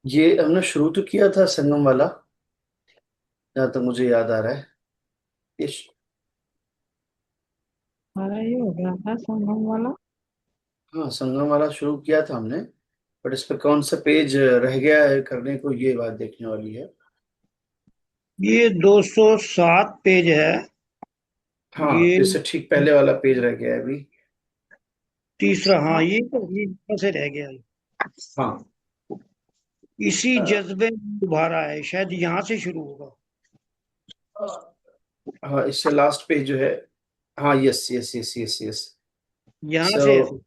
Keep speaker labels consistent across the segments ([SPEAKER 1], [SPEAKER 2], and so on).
[SPEAKER 1] ये हमने शुरू तो किया था संगम वाला, जहाँ तक मुझे याद आ रहा है। ये
[SPEAKER 2] हमारा ये हो गया था संगम वाला।
[SPEAKER 1] हाँ, संगम वाला शुरू किया था हमने। बट इस पे कौन सा पेज रह गया है करने को, ये बात देखने वाली है।
[SPEAKER 2] ये 207 पेज है।
[SPEAKER 1] हाँ,
[SPEAKER 2] ये
[SPEAKER 1] इससे ठीक पहले वाला पेज रह गया है अभी।
[SPEAKER 2] तीसरा, हाँ, ये तो ये यहाँ से रह गया।
[SPEAKER 1] हाँ।
[SPEAKER 2] इसी
[SPEAKER 1] अ,
[SPEAKER 2] जज्बे में उभारा है, शायद यहाँ से शुरू होगा।
[SPEAKER 1] हाँ, इससे लास्ट पेज जो है। हाँ, yes yes yes yes yes.
[SPEAKER 2] यहाँ
[SPEAKER 1] सो
[SPEAKER 2] से ऐसे।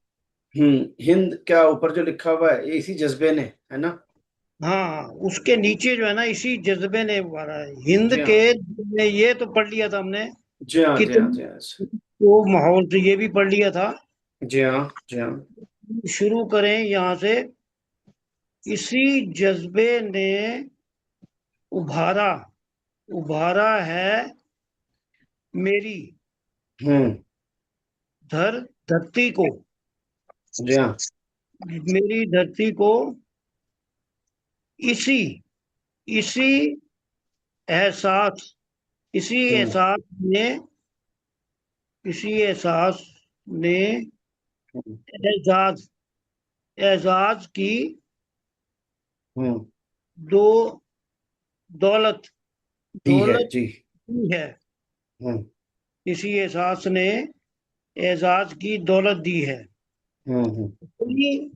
[SPEAKER 1] हिंद क्या ऊपर जो लिखा हुआ है, ये इसी जज्बे ने है ना।
[SPEAKER 2] हाँ हाँ, उसके नीचे जो है ना, इसी जज्बे ने उभारा है हिंद
[SPEAKER 1] जी
[SPEAKER 2] के।
[SPEAKER 1] हाँ
[SPEAKER 2] में ये तो पढ़ लिया था हमने।
[SPEAKER 1] जी हाँ जी हाँ
[SPEAKER 2] कितने
[SPEAKER 1] जी हाँ
[SPEAKER 2] वो माहौल से ये भी पढ़ लिया था।
[SPEAKER 1] जी हाँ जी हाँ।
[SPEAKER 2] शुरू करें यहाँ से। इसी जज्बे ने उभारा उभारा है मेरी
[SPEAKER 1] हम्म।
[SPEAKER 2] धरती को।
[SPEAKER 1] जी हाँ।
[SPEAKER 2] मेरी धरती को इसी इसी एहसास इसी
[SPEAKER 1] हम्म
[SPEAKER 2] एहसास ने इसी एहसास ने
[SPEAKER 1] हम्म
[SPEAKER 2] एजाज एजाज की
[SPEAKER 1] हम्म।
[SPEAKER 2] दो दौलत
[SPEAKER 1] दी है
[SPEAKER 2] दौलत
[SPEAKER 1] जी।
[SPEAKER 2] दी है।
[SPEAKER 1] हम्म
[SPEAKER 2] इसी एहसास ने एजाज की दौलत दी है।
[SPEAKER 1] हम्म।
[SPEAKER 2] अपनी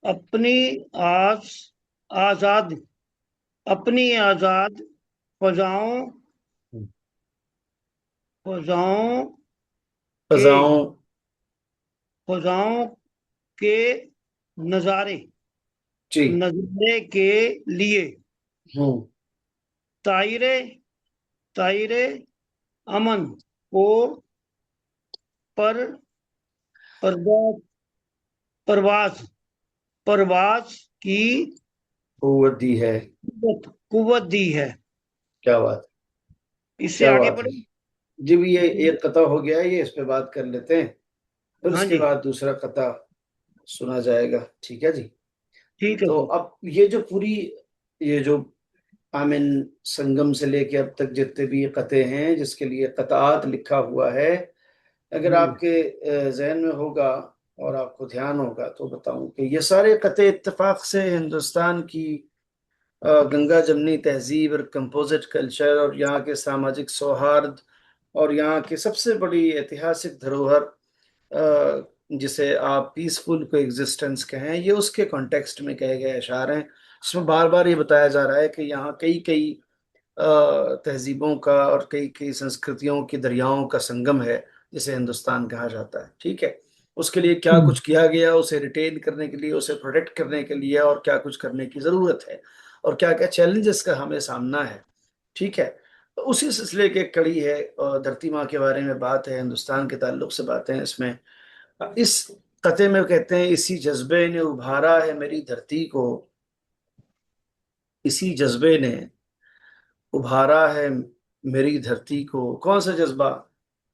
[SPEAKER 2] अपनी आज आजाद अपनी आजाद फजाओं
[SPEAKER 1] हम्म।
[SPEAKER 2] फजाओं के
[SPEAKER 1] फजाओं।
[SPEAKER 2] फजाओं के नजारे
[SPEAKER 1] जी।
[SPEAKER 2] नजारे के लिए
[SPEAKER 1] हम्म
[SPEAKER 2] तायरे तायरे अमन को पर परवाज परवाज परवाज की
[SPEAKER 1] कुव्वत दी है।
[SPEAKER 2] कुव्वत दी है।
[SPEAKER 1] क्या बात।
[SPEAKER 2] इससे
[SPEAKER 1] क्या
[SPEAKER 2] आगे
[SPEAKER 1] बात है।
[SPEAKER 2] बढ़े।
[SPEAKER 1] जी भी, ये एक कथा हो गया है, ये इस पे बात कर लेते हैं। फिर
[SPEAKER 2] हाँ
[SPEAKER 1] उसके
[SPEAKER 2] जी,
[SPEAKER 1] बाद दूसरा कथा सुना जाएगा, ठीक है जी।
[SPEAKER 2] ठीक है
[SPEAKER 1] तो
[SPEAKER 2] सर।
[SPEAKER 1] अब ये जो पूरी, ये जो आमिन संगम से लेके अब तक जितने भी कते हैं जिसके लिए कतात लिखा हुआ है, अगर
[SPEAKER 2] हम्म,
[SPEAKER 1] आपके जहन में होगा और आपको ध्यान होगा तो बताऊं कि ये सारे कते इत्तेफाक से हिंदुस्तान की गंगा जमनी तहजीब और कंपोजिट कल्चर और यहाँ के सामाजिक सौहार्द और यहाँ की सबसे बड़ी ऐतिहासिक धरोहर, जिसे आप पीसफुल को एग्जिस्टेंस कहें, ये उसके कॉन्टेक्स्ट में कहे गए अशार हैं। इसमें बार बार ये बताया जा रहा है कि यहाँ कई कई तहजीबों का और कई कई संस्कृतियों की दरियाओं का संगम है, जिसे हिंदुस्तान कहा जाता है, ठीक है। उसके लिए क्या
[SPEAKER 2] हम्म,
[SPEAKER 1] कुछ किया गया, उसे रिटेन करने के लिए, उसे प्रोटेक्ट करने के लिए, और क्या कुछ करने की जरूरत है, और क्या क्या चैलेंजेस का हमें सामना है, ठीक है। तो उसी सिलसिले की एक कड़ी है, और धरती माँ के बारे में बात है, हिंदुस्तान के ताल्लुक से बातें हैं इसमें। इस कते में कहते हैं, इसी जज्बे ने उभारा है मेरी धरती को, इसी जज्बे ने उभारा है मेरी धरती को। कौन सा जज्बा?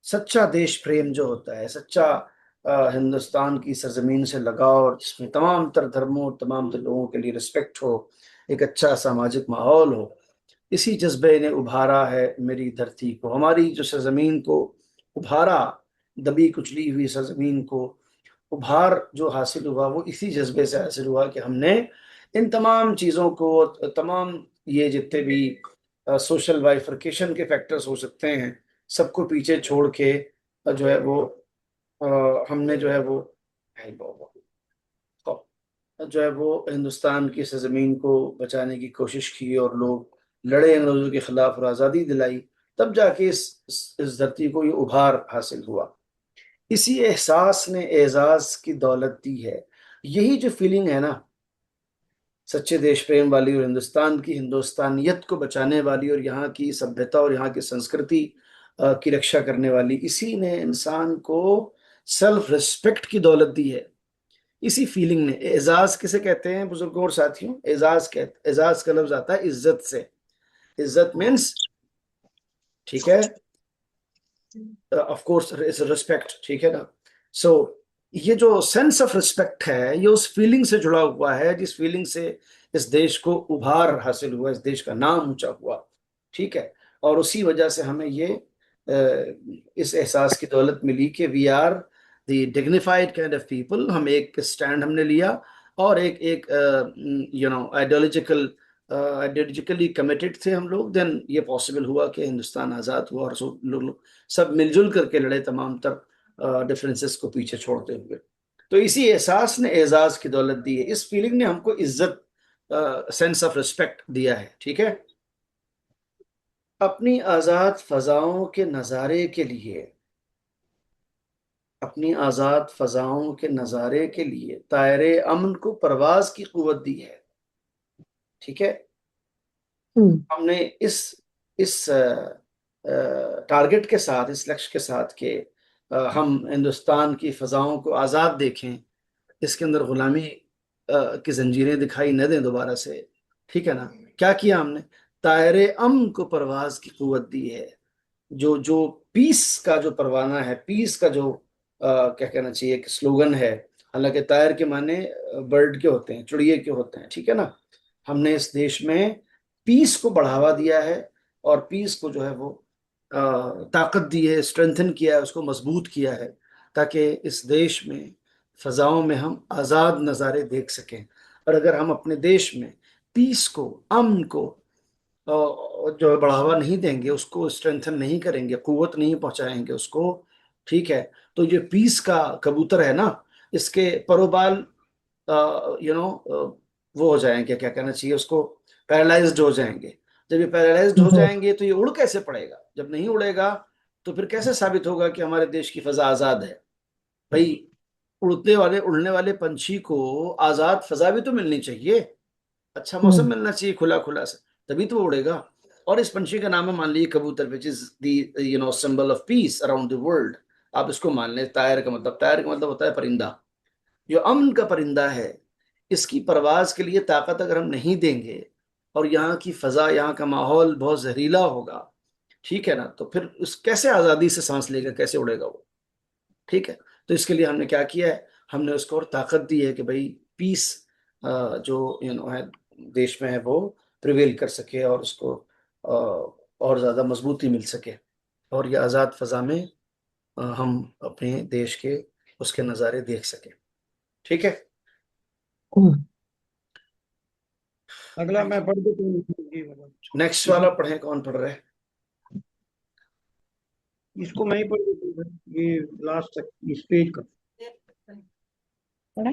[SPEAKER 1] सच्चा देश प्रेम जो होता है, सच्चा हिंदुस्तान की सरजमीन से लगाव, और जिसमें तमाम तर धर्मों, तमाम तर लोगों के लिए रिस्पेक्ट हो, एक अच्छा सामाजिक माहौल हो। इसी जज्बे ने उभारा है मेरी धरती को, हमारी जो सरजमीन को उभारा, दबी कुचली हुई सरजमीन को उभार जो हासिल हुआ, वो इसी जज्बे से हासिल हुआ कि हमने इन तमाम चीज़ों को, तमाम ये जितने भी सोशल बाइफरकेशन के फैक्टर्स हो सकते हैं, सबको पीछे छोड़ के जो है वो हमने जो है वो हाय बाबा, जो है वो हिंदुस्तान की सरजमीन को बचाने की कोशिश की, और लोग लड़े अंग्रेजों के खिलाफ और आज़ादी दिलाई। तब जाके इस धरती को ये उभार हासिल हुआ। इसी एहसास ने एजाज की दौलत दी है। यही जो फीलिंग है ना, सच्चे देश प्रेम वाली, और हिंदुस्तान की हिंदुस्तानियत को बचाने वाली, और यहाँ की सभ्यता और यहाँ की संस्कृति की रक्षा करने वाली, इसी ने इंसान को सेल्फ रिस्पेक्ट की दौलत दी है। इसी फीलिंग ने, एजाज किसे कहते हैं बुजुर्गों और साथियों? एजाज का लफ्ज आता है इज्जत से। इज्जत मीन्स, ठीक है, ऑफ कोर्स रिस्पेक्ट, ठीक है ना? सो ये जो सेंस ऑफ रिस्पेक्ट है, ये उस फीलिंग से जुड़ा हुआ है जिस फीलिंग से इस देश को उभार हासिल हुआ, इस देश का नाम ऊंचा हुआ, ठीक है। और उसी वजह से हमें ये इस एहसास की दौलत मिली कि we are the dignified kind of people. हम एक स्टैंड हमने लिया, और एक एक आइडियोलॉजिकली कमिटेड थे हम लोग। देन ये पॉसिबल हुआ कि हिंदुस्तान आज़ाद हुआ, और सब मिलजुल करके लड़े, तमाम तर डिफरेंसेस को पीछे छोड़ते हुए। तो इसी एहसास ने एजाज की दौलत दी है, इस फीलिंग ने हमको इज्जत, सेंस ऑफ रिस्पेक्ट दिया है, ठीक है। अपनी आज़ाद फजाओं के नज़ारे के लिए, अपनी आज़ाद फजाओं के नज़ारे के लिए तायरे अमन को परवाज की कुव्वत दी है, ठीक है। हमने इस टारगेट के साथ, इस लक्ष्य के साथ कि हम हिंदुस्तान की फजाओं को आज़ाद देखें, इसके अंदर गुलामी की जंजीरें दिखाई न दें दोबारा से, ठीक है ना। क्या किया हमने? तायरे अमन को परवाज की कुव्वत दी है। जो जो पीस का जो परवाना है, पीस का जो क्या कहना चाहिए कि स्लोगन है, हालांकि तायर के माने बर्ड के होते हैं, चिड़िए के होते हैं, ठीक है ना। हमने इस देश में पीस को बढ़ावा दिया है, और पीस को जो है वो ताकत दी है, स्ट्रेंथन किया है, उसको मजबूत किया है, ताकि इस देश में फजाओं में हम आज़ाद नज़ारे देख सकें। और अगर हम अपने देश में पीस को, अमन को जो है बढ़ावा नहीं देंगे, उसको स्ट्रेंथन नहीं करेंगे, कुव्वत नहीं पहुंचाएंगे उसको, ठीक है, तो ये पीस का कबूतर है ना, इसके परोबाल वो हो जाएंगे, क्या कहना चाहिए उसको, पैरालाइज्ड हो जाएंगे। जब ये पैरालाइज्ड हो जाएंगे तो ये उड़ कैसे पड़ेगा? जब नहीं उड़ेगा तो फिर कैसे साबित होगा कि हमारे देश की फजा आज़ाद है? भाई, उड़ने वाले पंछी को आज़ाद फजा भी तो मिलनी चाहिए, अच्छा मौसम मिलना चाहिए, खुला खुला सा, तभी तो वो उड़ेगा। और इस पंछी का नाम है, मान लीजिए, कबूतर, which is the symbol of peace around the world. आप इसको मान लें, तायर का मतलब होता है परिंदा। जो अमन का परिंदा है, इसकी परवाज के लिए ताकत अगर हम नहीं देंगे, और यहाँ की फजा, यहाँ का माहौल बहुत जहरीला होगा, ठीक है ना, तो फिर उस कैसे आज़ादी से सांस लेगा, कैसे उड़ेगा वो, ठीक है। तो इसके लिए हमने क्या किया है? हमने उसको और ताकत दी है कि भाई पीस जो है देश में है, वो प्रिवेल कर सके, और उसको और ज़्यादा मजबूती मिल सके, और ये आज़ाद फजा में हम अपने देश के उसके नज़ारे देख सके, ठीक है।
[SPEAKER 2] अगला मैं पढ़ देता हूँ ये वाला।
[SPEAKER 1] नेक्स्ट वाला पढ़े, कौन पढ़ रहे हैं?
[SPEAKER 2] इसको मैं ही पढ़ देता हूँ, ये लास्ट तक इस पेज का।
[SPEAKER 3] पढ़े?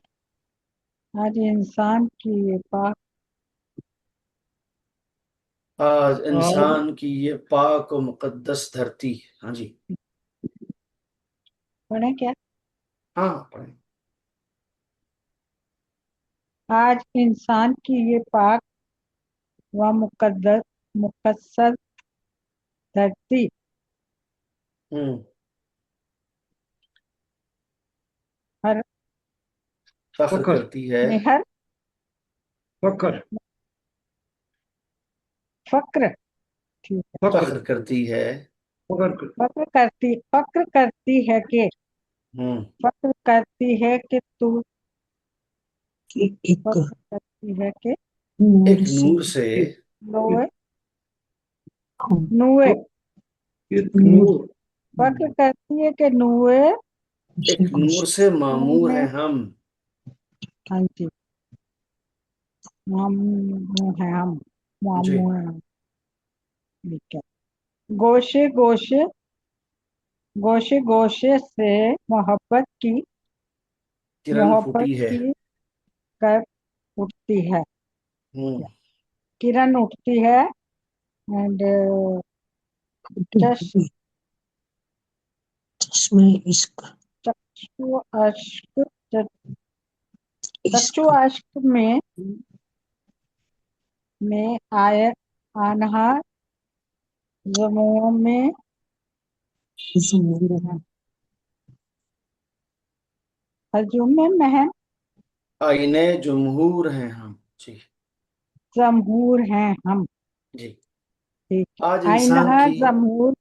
[SPEAKER 3] आज इंसान की ये पाक
[SPEAKER 1] आज
[SPEAKER 2] आज
[SPEAKER 1] इंसान की ये पाक और मुकद्दस धरती, हाँ जी,
[SPEAKER 3] पढ़े क्या?
[SPEAKER 1] हाँ पढ़े।
[SPEAKER 3] आज इंसान की ये पाक व मुकद्दस मुकद्दस धरती
[SPEAKER 1] हम्म।
[SPEAKER 3] हर
[SPEAKER 1] फख्र
[SPEAKER 2] फखर
[SPEAKER 1] करती है,
[SPEAKER 3] में हर
[SPEAKER 2] फखर
[SPEAKER 3] फक्र, ठीक है,
[SPEAKER 2] फखर
[SPEAKER 1] फख्र करती है।
[SPEAKER 2] फखर कर
[SPEAKER 1] हम्म।
[SPEAKER 3] फक्र करती है कि तू
[SPEAKER 2] एक
[SPEAKER 3] फक्र करती है कि
[SPEAKER 1] एक नूर से,
[SPEAKER 3] नोए नुए
[SPEAKER 2] एक नूर
[SPEAKER 3] फक्र करती है कि नुए
[SPEAKER 1] एक नूर से
[SPEAKER 3] नूर
[SPEAKER 1] मामूर
[SPEAKER 3] में,
[SPEAKER 1] है हम।
[SPEAKER 3] हाँ जी, मामू है हम,
[SPEAKER 1] जी।
[SPEAKER 3] मामू है हम, ठीक है। गोशे गोशे गोशे गोशे से
[SPEAKER 1] किरण
[SPEAKER 3] मोहब्बत
[SPEAKER 1] फूटी है।
[SPEAKER 3] की कर उठती है,
[SPEAKER 1] हम्म।
[SPEAKER 3] किरण उठती है। एंड
[SPEAKER 2] चश्मे इश्क
[SPEAKER 3] चक्षु अश्क चक्षु अश्क में आय आनहा जमुओं में हजूम में महन
[SPEAKER 1] आईने जमहूर हैं हम। जी।
[SPEAKER 3] जमहूर हैं हम।
[SPEAKER 1] जी।
[SPEAKER 3] ठीक है।
[SPEAKER 1] आज
[SPEAKER 3] आईना
[SPEAKER 1] इंसान की।
[SPEAKER 3] जमहूर,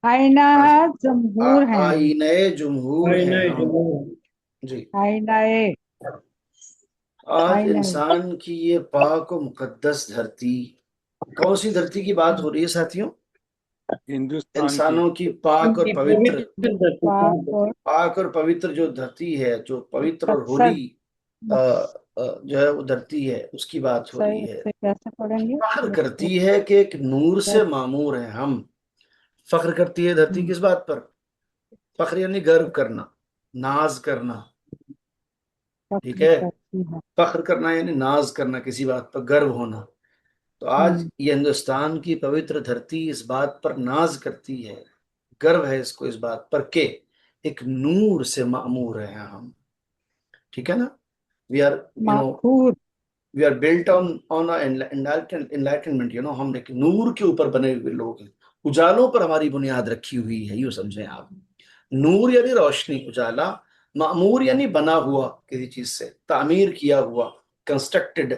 [SPEAKER 3] आईना
[SPEAKER 1] हाँ जी।
[SPEAKER 3] जमहूर हैं हम।
[SPEAKER 1] आईने जमहूर
[SPEAKER 2] आईना
[SPEAKER 1] हैं हम।
[SPEAKER 2] जमूर।
[SPEAKER 1] जी।
[SPEAKER 3] आईनाए,
[SPEAKER 1] आज
[SPEAKER 3] आईनाए।
[SPEAKER 1] इंसान की ये पाक और मुकद्दस धरती, कौन सी धरती की बात हो रही है साथियों?
[SPEAKER 4] हिंदुस्तान की।
[SPEAKER 1] इंसानों की पाक और
[SPEAKER 2] की
[SPEAKER 1] पवित्र,
[SPEAKER 2] पवित्र धरती
[SPEAKER 3] पाक
[SPEAKER 2] को।
[SPEAKER 3] और
[SPEAKER 1] पाक और पवित्र जो धरती है, जो पवित्र और
[SPEAKER 3] मकसद,
[SPEAKER 1] होली जो है वो धरती है, उसकी बात हो रही
[SPEAKER 3] सही
[SPEAKER 1] है।
[SPEAKER 3] से कैसे पढ़ेंगे?
[SPEAKER 1] फख्र करती है कि एक नूर से मामूर है हम। फख्र करती है धरती किस बात पर? फख्र यानी गर्व करना, नाज करना। ठीक
[SPEAKER 3] फख्र
[SPEAKER 1] है।
[SPEAKER 3] करती है।
[SPEAKER 1] फख्र करना यानी नाज करना, किसी बात पर गर्व होना। तो आज
[SPEAKER 3] हम्म,
[SPEAKER 1] ये हिंदुस्तान की पवित्र धरती इस बात पर नाज करती है, गर्व है इसको इस बात पर कि एक नूर से मामूर है हम। ठीक है ना? वी आर, यू नो,
[SPEAKER 3] माखूर।
[SPEAKER 1] We are built on enlightenment, हम एक नूर के ऊपर बने हुए लोग हैं। उजालों पर हमारी बुनियाद रखी हुई है, यूं समझें आप। नूर यानी रोशनी, उजाला। मामूर यानी बना हुआ, किसी चीज से तामीर किया हुआ, कंस्ट्रक्टेड।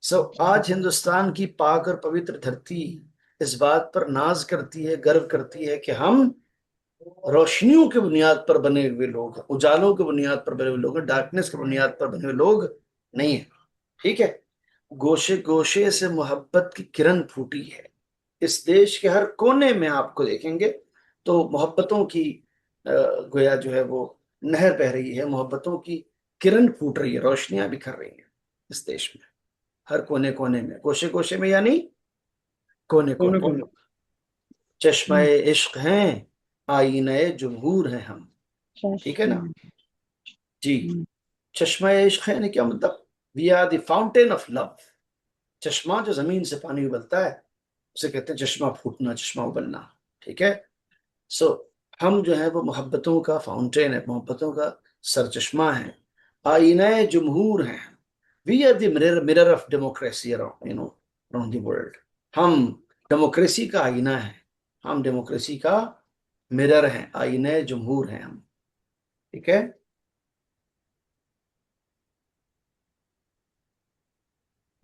[SPEAKER 1] सो आज हिंदुस्तान की पाक और पवित्र धरती इस बात पर नाज करती है, गर्व करती है कि हम रोशनियों की बुनियाद पर बने हुए लोग हैं, उजालों की बुनियाद पर बने हुए लोग हैं, डार्कनेस की बुनियाद पर बने हुए लोग नहीं है। ठीक है। गोशे गोशे से मोहब्बत की किरण फूटी है। इस देश के हर कोने में आपको देखेंगे तो मोहब्बतों की गोया जो है वो नहर बह रही है, मोहब्बतों की किरण फूट रही है, रोशनियां बिखर रही हैं इस देश में। हर कोने कोने में, गोशे गोशे में यानी कोने
[SPEAKER 2] कौन
[SPEAKER 1] कोने में।
[SPEAKER 2] कौन।
[SPEAKER 1] चश्मे इश्क हैं, आईने जमहूर हैं हम। ठीक है ना?
[SPEAKER 3] चश्मा।
[SPEAKER 1] जी। चश्मा इश्क है यानी क्या मतलब? We are the fountain of love. चश्मा जो जमीन से पानी उबलता है उसे कहते हैं चश्मा फूटना, चश्मा उबलना। ठीक है। सो हम जो है वो मोहब्बतों का फाउंटेन है, मोहब्बतों का सरचश्मा है, आईने जमहूर हैं। We are the mirror of democracy around the world. हम डेमोक्रेसी का आईना है, हम डेमोक्रेसी का मिरर हैं, आईने जमहूर हैं हम। ठीक है।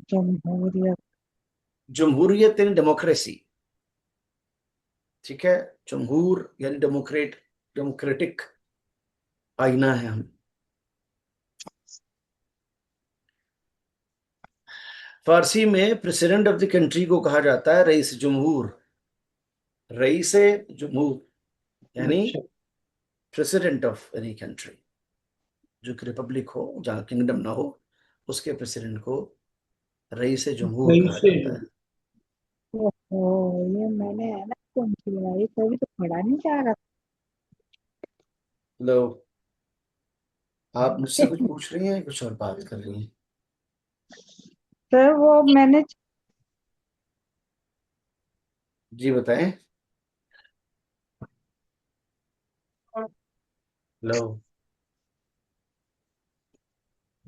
[SPEAKER 3] जमहूरियत।
[SPEAKER 1] जमहूरियत यानी डेमोक्रेसी। ठीक है। जमहूर यानी डेमोक्रेट, डेमोक्रेटिक आईना है हम। फारसी में प्रेसिडेंट ऑफ द कंट्री को कहा जाता है रईस जमहूर। रईस जमहूर यानी
[SPEAKER 2] अच्छा।
[SPEAKER 1] President of any country. जो कि रिपब्लिक हो, जहाँ किंगडम ना हो, उसके प्रेसिडेंट को रईस जमहूर
[SPEAKER 2] सही
[SPEAKER 1] कहा
[SPEAKER 2] से।
[SPEAKER 1] जाता है।
[SPEAKER 3] ओहो, ये मैंने है ना कौन सी बनाई, कभी तो पढ़ा नहीं जा रहा।
[SPEAKER 1] लो, आप मुझसे कुछ पूछ रही हैं, कुछ और बात कर रही हैं?
[SPEAKER 3] सर वो मैंने
[SPEAKER 1] जी बताएं। लो,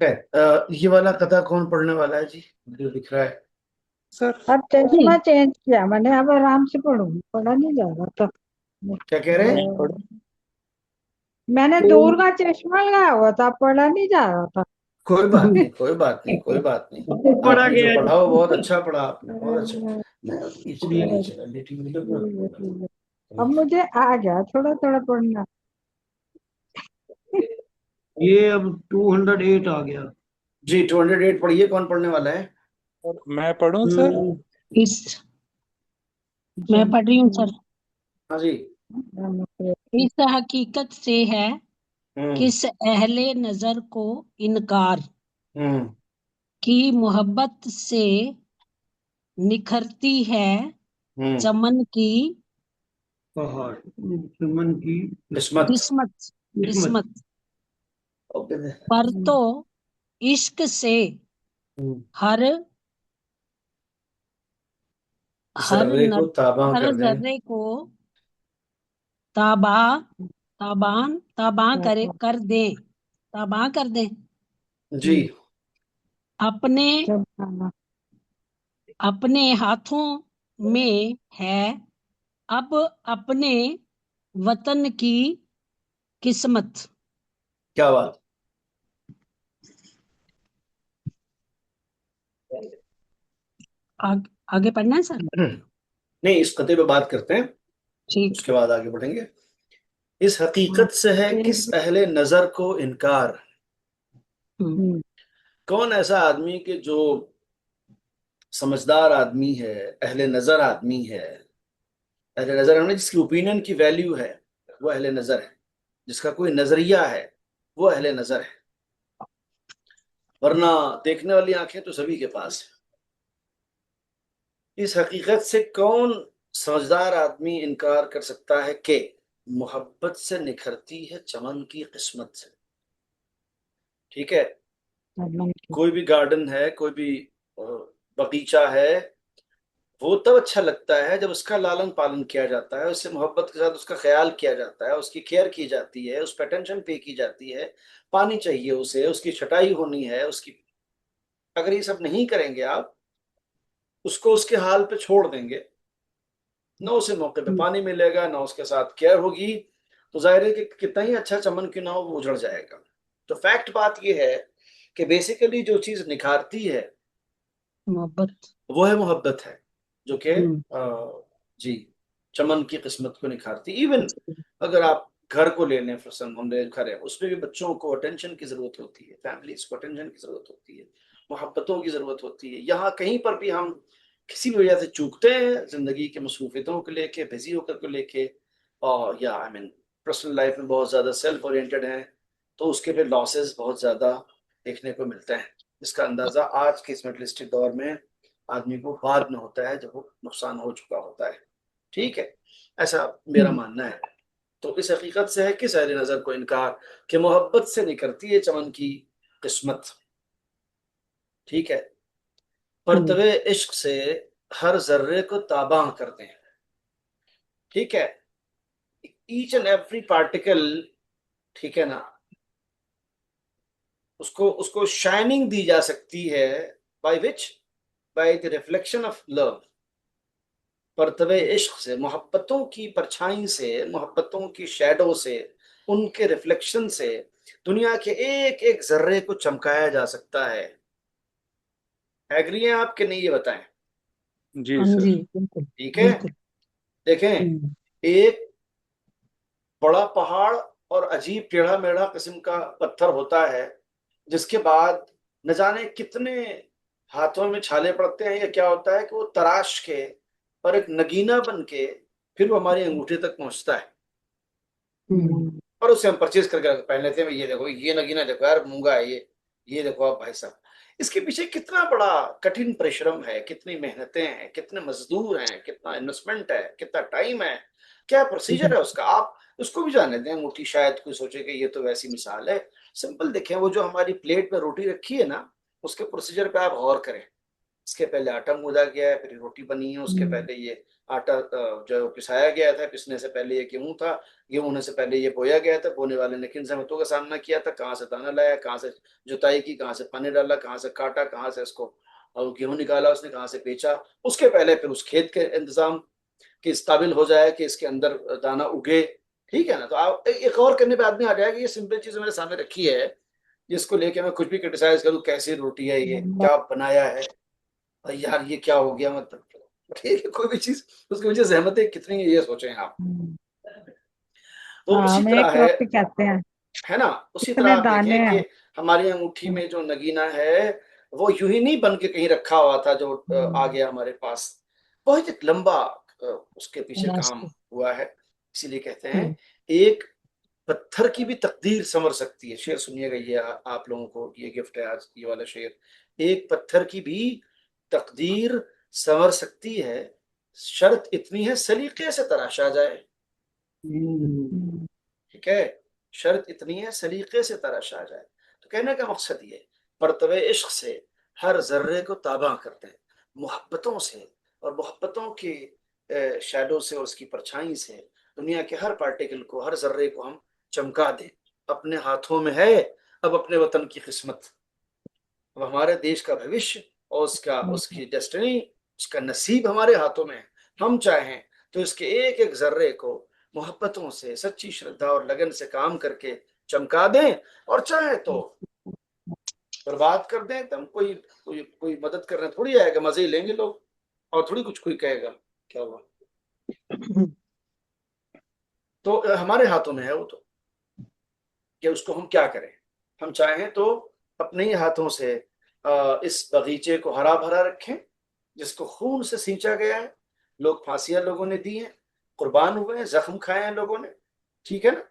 [SPEAKER 1] ये वाला कथा कौन पढ़ने वाला है जी, जो दिख रहा है?
[SPEAKER 4] सर
[SPEAKER 3] अब चश्मा चेंज किया मैंने, अब आराम से पढ़ूंगी, पढ़ा नहीं जा रहा था।
[SPEAKER 1] क्या कह रहे हैं?
[SPEAKER 3] मैंने दूर का चश्मा लगाया हुआ था, पढ़ा नहीं जा रहा था।
[SPEAKER 1] कोई बात नहीं, कोई बात नहीं, कोई बात नहीं।
[SPEAKER 2] पढ़ा
[SPEAKER 1] आपने जो
[SPEAKER 2] गया
[SPEAKER 1] पढ़ा वो बहुत अच्छा पढ़ा आपने, बहुत अच्छा।
[SPEAKER 3] अ,
[SPEAKER 1] मैं पीछे नीचे लेटी हुई लोग
[SPEAKER 3] ठीक है। अब मुझे आ गया थोड़ा थोड़ा पढ़ना।
[SPEAKER 2] ये अब 208 आ गया।
[SPEAKER 1] जी। 208 पढ़िए, कौन पढ़ने वाला है?
[SPEAKER 4] मैं पढ़ूं सर?
[SPEAKER 5] इस मैं पढ़ रही हूँ सर।
[SPEAKER 1] हाँ जी।
[SPEAKER 5] इस हकीकत से है
[SPEAKER 1] हम्म।
[SPEAKER 5] किस अहले नजर को इनकार
[SPEAKER 1] हम्म।
[SPEAKER 5] की मोहब्बत से निखरती है
[SPEAKER 1] हम्म।
[SPEAKER 5] चमन की
[SPEAKER 2] पहाड़ चमन की
[SPEAKER 1] किस्मत।
[SPEAKER 5] किस्मत
[SPEAKER 2] किस्मत।
[SPEAKER 5] किस्मत।
[SPEAKER 1] ओके।
[SPEAKER 5] पर तो इश्क से
[SPEAKER 1] हम्म।
[SPEAKER 5] हर हर
[SPEAKER 1] जर्रे को
[SPEAKER 5] नर
[SPEAKER 1] ताबा
[SPEAKER 5] हर
[SPEAKER 1] कर दें।
[SPEAKER 5] जर्रे को ताबा ताबा करे कर दें, ताबा कर दें
[SPEAKER 1] जी।
[SPEAKER 5] अपने अपने हाथों में है अब अपने वतन की किस्मत।
[SPEAKER 1] क्या बात।
[SPEAKER 5] आगे पढ़ना है सर?
[SPEAKER 1] नहीं, इस कते पे बात करते हैं,
[SPEAKER 5] ठीक।
[SPEAKER 1] उसके बाद आगे बढ़ेंगे। इस हकीकत से है किस अहले नजर को इनकार। कौन ऐसा आदमी कि जो समझदार आदमी है, अहले नजर आदमी है। अहले नजर हमने जिसकी ओपिनियन की वैल्यू है वो अहले नजर है, जिसका कोई नजरिया है वो अहले नजर है, वरना देखने वाली आंखें तो सभी के पास है। इस हकीकत से कौन समझदार आदमी इनकार कर सकता है कि मोहब्बत से निखरती है चमन की किस्मत से। ठीक है, कोई भी गार्डन है, कोई भी बगीचा है, वो तब अच्छा लगता है जब उसका लालन पालन किया जाता है, उससे मोहब्बत के साथ उसका ख्याल किया जाता है, उसकी केयर की जाती है, उस पर अटेंशन पे की जाती है, पानी चाहिए उसे, उसकी छटाई होनी है उसकी। अगर ये सब नहीं करेंगे आप, उसको उसके हाल पे छोड़ देंगे, ना उसे मौके पे पानी मिलेगा, ना उसके साथ केयर होगी, तो जाहिर है कि कितना ही अच्छा चमन क्यों ना हो, वो उजड़ जाएगा। तो फैक्ट बात यह है कि बेसिकली जो चीज निखारती है
[SPEAKER 5] मोहब्बत।
[SPEAKER 1] वो है मोहब्बत है, जो कि जी चमन की किस्मत को निखारती। इवन अगर आप घर को ले लें, फॉर हमने घर है, उसमें भी बच्चों को अटेंशन की जरूरत होती है, फैमिलीज को अटेंशन की जरूरत होती है, मोहब्बतों की जरूरत होती है। यहाँ कहीं पर भी हम किसी भी वजह से चूकते हैं, जिंदगी के मसरूफियतों को लेके, बिजी होकर को लेके, और या आई मीन पर्सनल लाइफ में बहुत ज्यादा सेल्फ ओरिएंटेड हैं, तो उसके फिर लॉसेस बहुत ज्यादा देखने को मिलते हैं, जिसका अंदाजा आज के इस मेटलिस्टिक दौर में आदमी को बाद में होता है, जब वो नुकसान हो चुका होता है। ठीक है, ऐसा मेरा मानना है। तो इस हकीकत से है किस अहले नजर को इनकार कि मोहब्बत से निकलती है चमन की किस्मत। ठीक है, परतवे इश्क से हर जर्रे को ताबा करते हैं। ठीक है, ईच एंड एवरी पार्टिकल, ठीक है ना, उसको उसको शाइनिंग दी जा सकती है, by which, by the reflection of love. परतवे इश्क से, मोहब्बतों की परछाई से, मोहब्बतों की शैडो से, उनके रिफ्लेक्शन से दुनिया के एक एक जर्रे को चमकाया जा सकता है। एग्री हैं आप कि नहीं, ये बताएं।
[SPEAKER 4] जी
[SPEAKER 5] हाँ
[SPEAKER 4] सर।
[SPEAKER 5] जी, बिल्कुल
[SPEAKER 1] ठीक है,
[SPEAKER 5] बिल्कुल।
[SPEAKER 1] देखें, एक बड़ा पहाड़ और अजीब टेढ़ा मेढ़ा किस्म का पत्थर होता है, जिसके बाद न जाने कितने हाथों में छाले पड़ते हैं, या क्या होता है कि वो तराश के और एक नगीना बन के फिर वो हमारी अंगूठे तक पहुंचता है, और उससे हम परचेज करके पहन लेते हैं। ये देखो, ये नगीना देखो यार, मूंगा है ये देखो आप भाई साहब। इसके पीछे कितना बड़ा कठिन परिश्रम है, कितनी मेहनतें हैं, कितने मजदूर हैं, कितना इन्वेस्टमेंट है, कितना टाइम है, क्या प्रोसीजर है उसका। आप उसको भी जाने दें, अंगूठी शायद कोई सोचे कि ये तो वैसी मिसाल है, सिंपल देखें, वो जो हमारी प्लेट पे रोटी रखी है ना, उसके प्रोसीजर पे आप गौर करें। इसके पहले आटा गूंदा गया है, फिर रोटी बनी है, उसके पहले ये आटा जो है वो पिसाया गया था, पिसने से पहले ये गेहूं था, गेहूं होने से पहले ये बोया गया था, बोने वाले ने किन जहमतों का सामना किया था, कहाँ से दाना लाया, कहाँ से जुताई की, कहाँ से पानी डाला, कहाँ से काटा, कहाँ से इसको और गेहूं निकाला उसने, कहाँ से बेचा। उसके पहले फिर उस खेत के इंतजाम कि इस काबिल हो जाए कि इसके अंदर दाना उगे। ठीक है ना, तो आप एक और करने पे आदमी आ जाएगा, ये सिंपल चीज मेरे सामने रखी है, जिसको लेके मैं कुछ भी क्रिटिसाइज करूँ, कैसी रोटी है ये, क्या बनाया है, और यार ये क्या हो गया, मतलब ठीक है, कोई भी चीज उसके पीछे जहमतें कितनी है, ये सोचें आप। तो
[SPEAKER 3] हाँ,
[SPEAKER 1] उसी
[SPEAKER 3] हम
[SPEAKER 1] तरह
[SPEAKER 3] एक रोटी कहते हैं,
[SPEAKER 1] है ना, उसी तरह
[SPEAKER 3] इतने
[SPEAKER 1] आप
[SPEAKER 3] दाने
[SPEAKER 1] देखें कि
[SPEAKER 3] हैं।
[SPEAKER 1] हमारी अंगूठी में जो नगीना है, वो यूं ही नहीं बन के कहीं रखा हुआ था जो आ गया हमारे पास, बहुत एक लंबा उसके पीछे काम हुआ है। इसीलिए कहते हैं एक पत्थर की भी तकदीर संवर सकती है। शेर सुनिएगा, ये आप लोगों को ये गिफ्ट है आज, ये वाला शेर। एक पत्थर की भी तकदीर संवर सकती है, शर्त इतनी है सलीके से तराशा जाए। ठीक है, शर्त इतनी है सलीके से तराशा जाए। तो कहने का मकसद ये, परतवे इश्क से हर जर्रे को ताबा करते हैं, मोहब्बतों से, और मोहब्बतों के शैडो से और उसकी परछाई से दुनिया के हर पार्टिकल को, हर जर्रे को हम चमका दें। अपने हाथों में है अब अपने वतन की किस्मत, अब हमारे देश का भविष्य और उसका उसकी डेस्टिनी, उसका नसीब हमारे हाथों में है। हम चाहें तो इसके एक एक जर्रे को मोहब्बतों से, सच्ची श्रद्धा और लगन से काम करके चमका दें, और चाहे तो बर्बाद कर दें। एकदम कोई कोई कोई मदद करने थोड़ी आएगा, मजे ही लेंगे लोग। और थोड़ी कुछ कोई कहेगा क्या हुआ। तो हमारे हाथों में है वो, तो कि उसको हम क्या करें। हम चाहें तो अपने ही हाथों से इस बगीचे को हरा भरा रखें जिसको खून से सींचा गया है। लोग फांसियां लोगों ने दी हैं, कुर्बान हुए हैं, जख्म खाए हैं लोगों ने, ठीक है ना।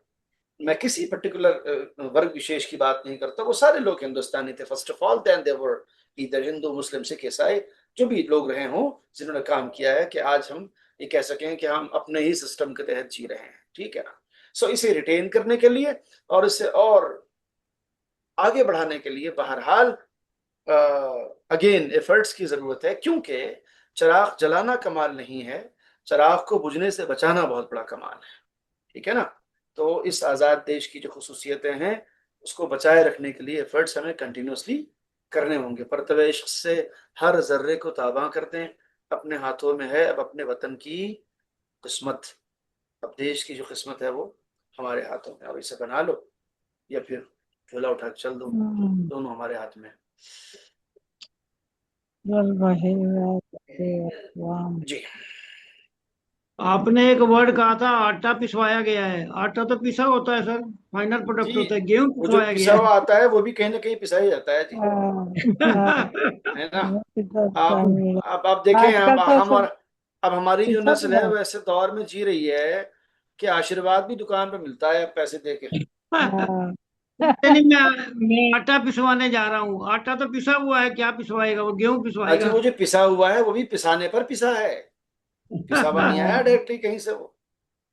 [SPEAKER 1] मैं किसी पर्टिकुलर वर्ग विशेष की बात नहीं करता, वो सारे लोग हिंदुस्तानी थे first of all, then they were either Hindu Muslim Sikh ईसाई, जो भी लोग रहे हों जिन्होंने काम किया है कि आज हम ये कह सकें कि हम अपने ही सिस्टम के तहत जी रहे हैं, ठीक है ना। सो इसे रिटेन करने के लिए और इसे और आगे बढ़ाने के लिए बहरहाल अगेन एफर्ट्स की जरूरत है, क्योंकि चिराग जलाना कमाल नहीं है, चिराग को बुझने से बचाना बहुत बड़ा कमाल है, ठीक है ना। तो इस आज़ाद देश की जो खुसूसियतें हैं उसको बचाए रखने के लिए एफर्ट्स हमें कंटिन्यूसली करने होंगे। परतवेश से हर जर्रे को ताबा कर दें, अपने हाथों में है अब अपने वतन की किस्मत, अब देश की जो किस्मत है वो हमारे हाथों में, और इसे बना लो या फिर झोला उठा के चल दो, दोनों हमारे हाथ में। जी
[SPEAKER 2] आपने एक वर्ड कहा था आटा पिसवाया गया है, आटा तो पिसा होता है सर, फाइनल प्रोडक्ट
[SPEAKER 1] जी,
[SPEAKER 2] होता है, गेहूं
[SPEAKER 1] वो जो
[SPEAKER 2] पिसवाया
[SPEAKER 1] पिसा
[SPEAKER 2] गया
[SPEAKER 1] हुआ आता है वो भी कहीं ना कहीं पिसा ही जाता है जी, है ना। अब आप देखें,
[SPEAKER 3] आजकल
[SPEAKER 1] अब
[SPEAKER 3] तो
[SPEAKER 1] हम और अब हमारी जो
[SPEAKER 3] पिसा
[SPEAKER 1] नस्ल है वो ऐसे दौर में जी रही है कि आशीर्वाद भी दुकान पे मिलता है पैसे दे के।
[SPEAKER 3] हाँ,
[SPEAKER 2] नहीं, मैं आटा पिसवाने जा रहा हूँ, आटा तो पिसा हुआ है, क्या पिसवाएगा वो, गेहूं
[SPEAKER 1] अच्छा,
[SPEAKER 2] पिसवाएगा।
[SPEAKER 1] वो जो पिसा हुआ है वो भी पिसाने पर पिसा है, पिसा हुआ नहीं आया डायरेक्टली कहीं से वो,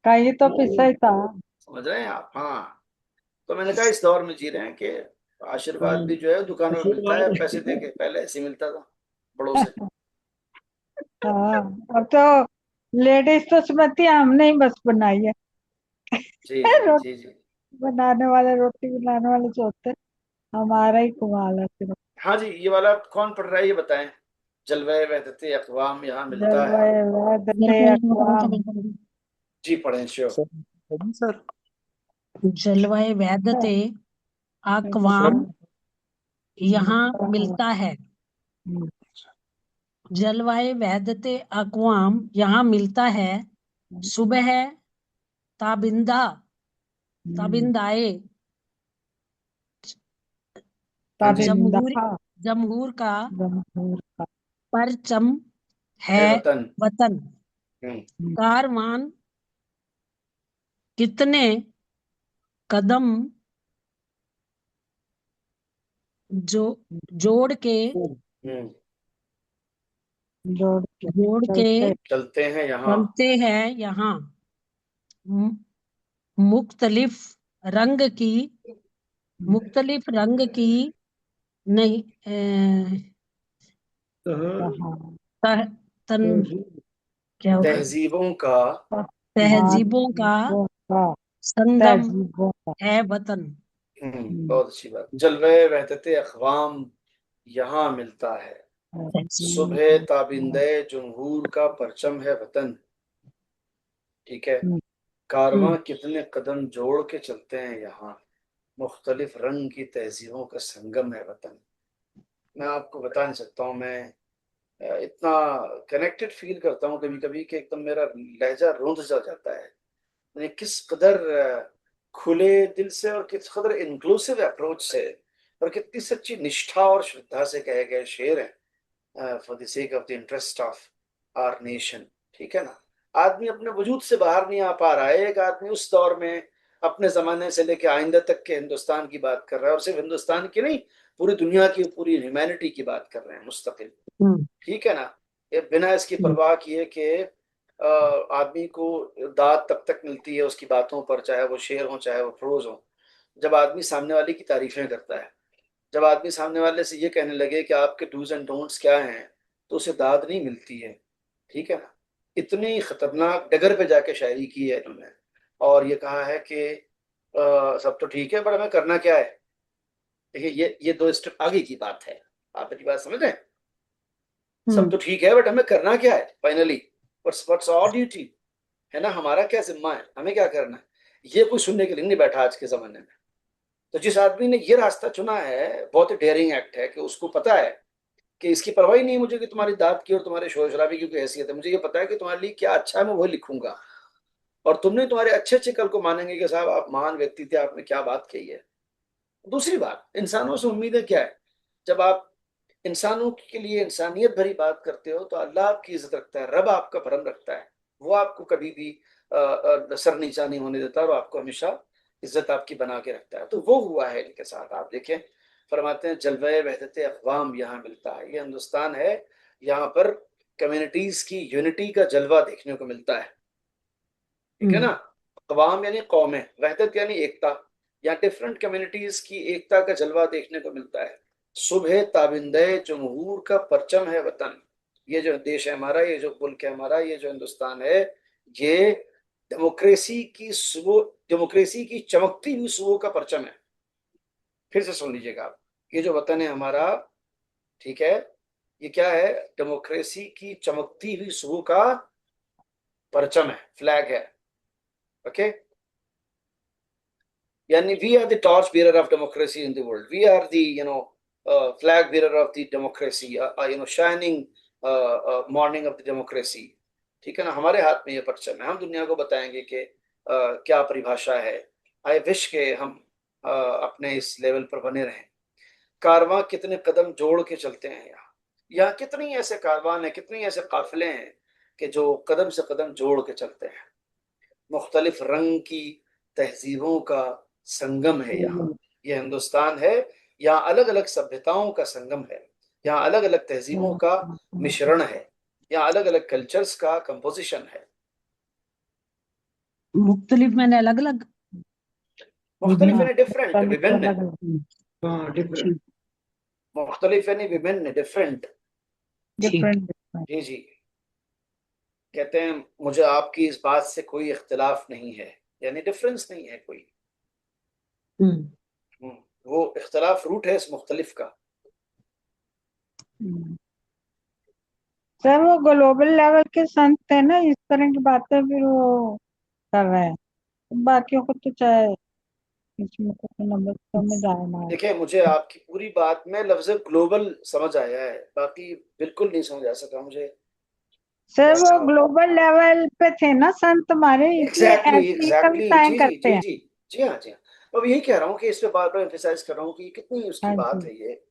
[SPEAKER 3] कहीं तो पिसा ही था।
[SPEAKER 1] समझ रहे हैं आप। हाँ, तो मैंने कहा इस दौर में जी रहे हैं कि आशीर्वाद भी जो है दुकानों में मिलता है पैसे दे के, पहले ऐसे ही मिलता था बड़ों से।
[SPEAKER 3] हाँ, अब तो लेडीज तो समझती है हमने ही बस बनाई है।
[SPEAKER 1] जी जी
[SPEAKER 3] रोटी
[SPEAKER 1] जी जी।
[SPEAKER 3] बनाने वाले, रोटी बनाने वाले जो होते हैं, हमारा ही कमाल है सिर्फ।
[SPEAKER 1] हाँ जी, ये वाला कौन पढ़ रहा है ये बताएं। जलवाए वहदते अक़वाम यहाँ मिलता है।
[SPEAKER 3] जलवाए वहदते अक़वाम।
[SPEAKER 1] जी पढ़ें श्योर।
[SPEAKER 4] सर पढ़ूं सर?
[SPEAKER 5] जलवाए वैधते अक़वाम यहाँ मिलता है। जलवाए वहदते अक़वाम यहाँ मिलता है। सुबह ताबिंदा ताबिंदाए
[SPEAKER 1] हाँ जी,
[SPEAKER 3] ताबिंदा
[SPEAKER 5] जमहूर जमहूर का
[SPEAKER 3] जमहूर का
[SPEAKER 5] परचम है
[SPEAKER 1] है वतन।
[SPEAKER 5] वतन। कारवान कितने कदम जो जोड़ के
[SPEAKER 1] हम्म,
[SPEAKER 3] जोड़ के
[SPEAKER 5] जोड़ के
[SPEAKER 3] चलते
[SPEAKER 1] चलते हैं यहाँ।
[SPEAKER 5] चलते हैं यहाँ। मु- मुख्तलिफ रंग की मुख्तलिफ रंग की नहीं
[SPEAKER 3] कहा
[SPEAKER 5] तह, तन क्या होता है?
[SPEAKER 1] तहजीबों का
[SPEAKER 5] तहजीबों का
[SPEAKER 3] का
[SPEAKER 5] संगम
[SPEAKER 3] तहजीबों का
[SPEAKER 5] है वतन।
[SPEAKER 1] बहुत अच्छी बात। जलवे वहदते अक़वाम यहाँ मिलता है। सुबह ताबिंदे जमहूर का परचम है वतन, ठीक है। कारवां कितने कदम जोड़ के चलते हैं यहाँ, मुख्तलिफ रंग की तहजीबों का संगम है वतन। मैं आपको बता नहीं सकता हूँ, मैं इतना कनेक्टेड फील करता हूँ कभी कभी कि एकदम मेरा लहजा रोंद सा जाता है। यानी किस कदर खुले दिल से और किस कदर इंक्लूसिव अप्रोच से और कितनी सच्ची निष्ठा और श्रद्धा से कहे गए शेर हैं, for the sake of the interest of our nation, ठीक है ना। आदमी अपने वजूद से बाहर नहीं आ पा रहा है, एक आदमी उस दौर में अपने जमाने से लेकर आइंदा तक के हिंदुस्तान की बात कर रहा है, और सिर्फ हिंदुस्तान की नहीं, पूरी दुनिया की, पूरी ह्यूमैनिटी की बात कर रहे हैं मुस्तकिल, ठीक है ना। ये बिना इसकी परवाह किए कि आदमी को दाद तब तक मिलती है उसकी बातों पर, चाहे वो शेर हो चाहे वो प्रोज हो, जब आदमी सामने वाले की तारीफें करता है। जब आदमी सामने वाले से ये कहने लगे कि आपके डूज एंड डोंट्स क्या हैं, तो उसे दाद नहीं मिलती है, ठीक है ना। इतनी खतरनाक डगर पे जाके शायरी की है इन्होंने, और ये कहा है कि सब तो ठीक है बट हमें करना क्या है। देखिए ये दो स्टेप आगे की बात है, आप मेरी बात समझ रहे हैं। सब तो ठीक है बट हमें करना क्या है फाइनली, व्हाट्स आवर ड्यूटी, है ना, हमारा क्या जिम्मा है, हमें क्या करना है। ये कोई सुनने के लिए नहीं बैठा आज के जमाने में। तो जिस आदमी ने ये रास्ता चुना है, बहुत ही डेयरिंग एक्ट है कि उसको पता है कि इसकी परवाह ही नहीं मुझे कि तुम्हारी दांत की और तुम्हारे शोर शराबे की कोई हैसियत है। मुझे ये पता है कि तुम्हारे लिए क्या अच्छा है, मैं वही लिखूंगा, और तुमने तुम्हारे अच्छे अच्छे कल को मानेंगे कि साहब आप महान व्यक्ति थे, आपने क्या बात कही है। दूसरी बात, इंसानों से उम्मीदें क्या है? जब आप इंसानों के लिए इंसानियत भरी बात करते हो तो अल्लाह आपकी इज्जत रखता है, रब आपका भरम रखता है, वो आपको कभी भी सर नीचा नहीं होने देता और आपको हमेशा इज्जत आपकी बना के रखता है। तो वो हुआ है इनके साथ। आप देखें, फरमाते हैं जलवे वहदत अक़वाम यहाँ मिलता है। ये हिंदुस्तान है, यहाँ पर कम्युनिटीज की यूनिटी का जलवा देखने को मिलता है, ठीक है ना। अक़वाम यानी कौमें, वहदत यानी एकता, या डिफरेंट कम्युनिटीज की एकता का जलवा देखने को मिलता है। सुबह ताबिंदे जमहूर का परचम है वतन। ये जो देश है हमारा, ये जो मुल्क है हमारा, ये जो हिंदुस्तान है, ये डेमोक्रेसी की चमकती हुई सुबह का परचम है। फिर से सुन लीजिएगा आप, ये जो वतन है हमारा, ठीक है, ये क्या है? डेमोक्रेसी की चमकती हुई सुबह का परचम है, फ्लैग है। ओके, यानी we are the torch bearer of democracy in the world. We are the flag bearer of the democracy, shining morning of the democracy. ठीक है ना, हमारे हाथ में ये परचम है। हम दुनिया को बताएंगे कि क्या परिभाषा है। आई विश के हम अपने इस लेवल पर बने रहें। कारवां कितने कदम जोड़ के चलते हैं यहाँ कितनी ऐसे कारवान है, कितनी ऐसे काफिले हैं कि जो कदम से कदम जोड़ के चलते हैं। मुख्तलिफ रंग की तहजीबों का संगम है यहाँ, ये हिंदुस्तान है। यहाँ अलग अलग सभ्यताओं का संगम है, यहाँ अलग अलग तहजीबों का मिश्रण है, यहाँ अलग अलग कल्चर्स का कंपोजिशन है।
[SPEAKER 5] मुख्तलिफ मैंने अलग अलग।
[SPEAKER 1] मुख्तलिफ यानी डिफरेंट, विभिन्न।
[SPEAKER 2] हाँ, डिफरेंट।
[SPEAKER 1] मुख्तलिफ यानी विभिन्न, डिफरेंट।
[SPEAKER 3] डिफरेंट।
[SPEAKER 1] जी जी, कहते हैं मुझे आपकी इस बात से कोई इख्तिलाफ नहीं है, यानी डिफरेंस नहीं है कोई। वो इख्तिलाफ रूट है इस मुख्तलिफ का।
[SPEAKER 3] सर वो ग्लोबल लेवल के संत थे ना, इस तरह की बातें फिर वो कर रहे हैं, बाकियों को तो चाहे इसमें तो नंबर समझ आया ना आए।
[SPEAKER 1] देखिए, मुझे आपकी पूरी बात में लफ्ज ग्लोबल समझ आया है, बाकी बिल्कुल नहीं समझ आ सका मुझे।
[SPEAKER 3] सर वो ग्लोबल लेवल पे थे ना संत हमारे, इसलिए ऐसी
[SPEAKER 1] एग्जैक्टली
[SPEAKER 3] कविताएं
[SPEAKER 1] जी जी
[SPEAKER 3] करते
[SPEAKER 1] जी
[SPEAKER 3] हैं।
[SPEAKER 1] जी जी हाँ जी हाँ। अब यही कह रहा हूँ कि इस पे बार बार एम्फेसाइज कर रहा हूँ कि कितनी उसकी
[SPEAKER 3] हाँ
[SPEAKER 1] बात
[SPEAKER 3] जी,
[SPEAKER 1] है ये।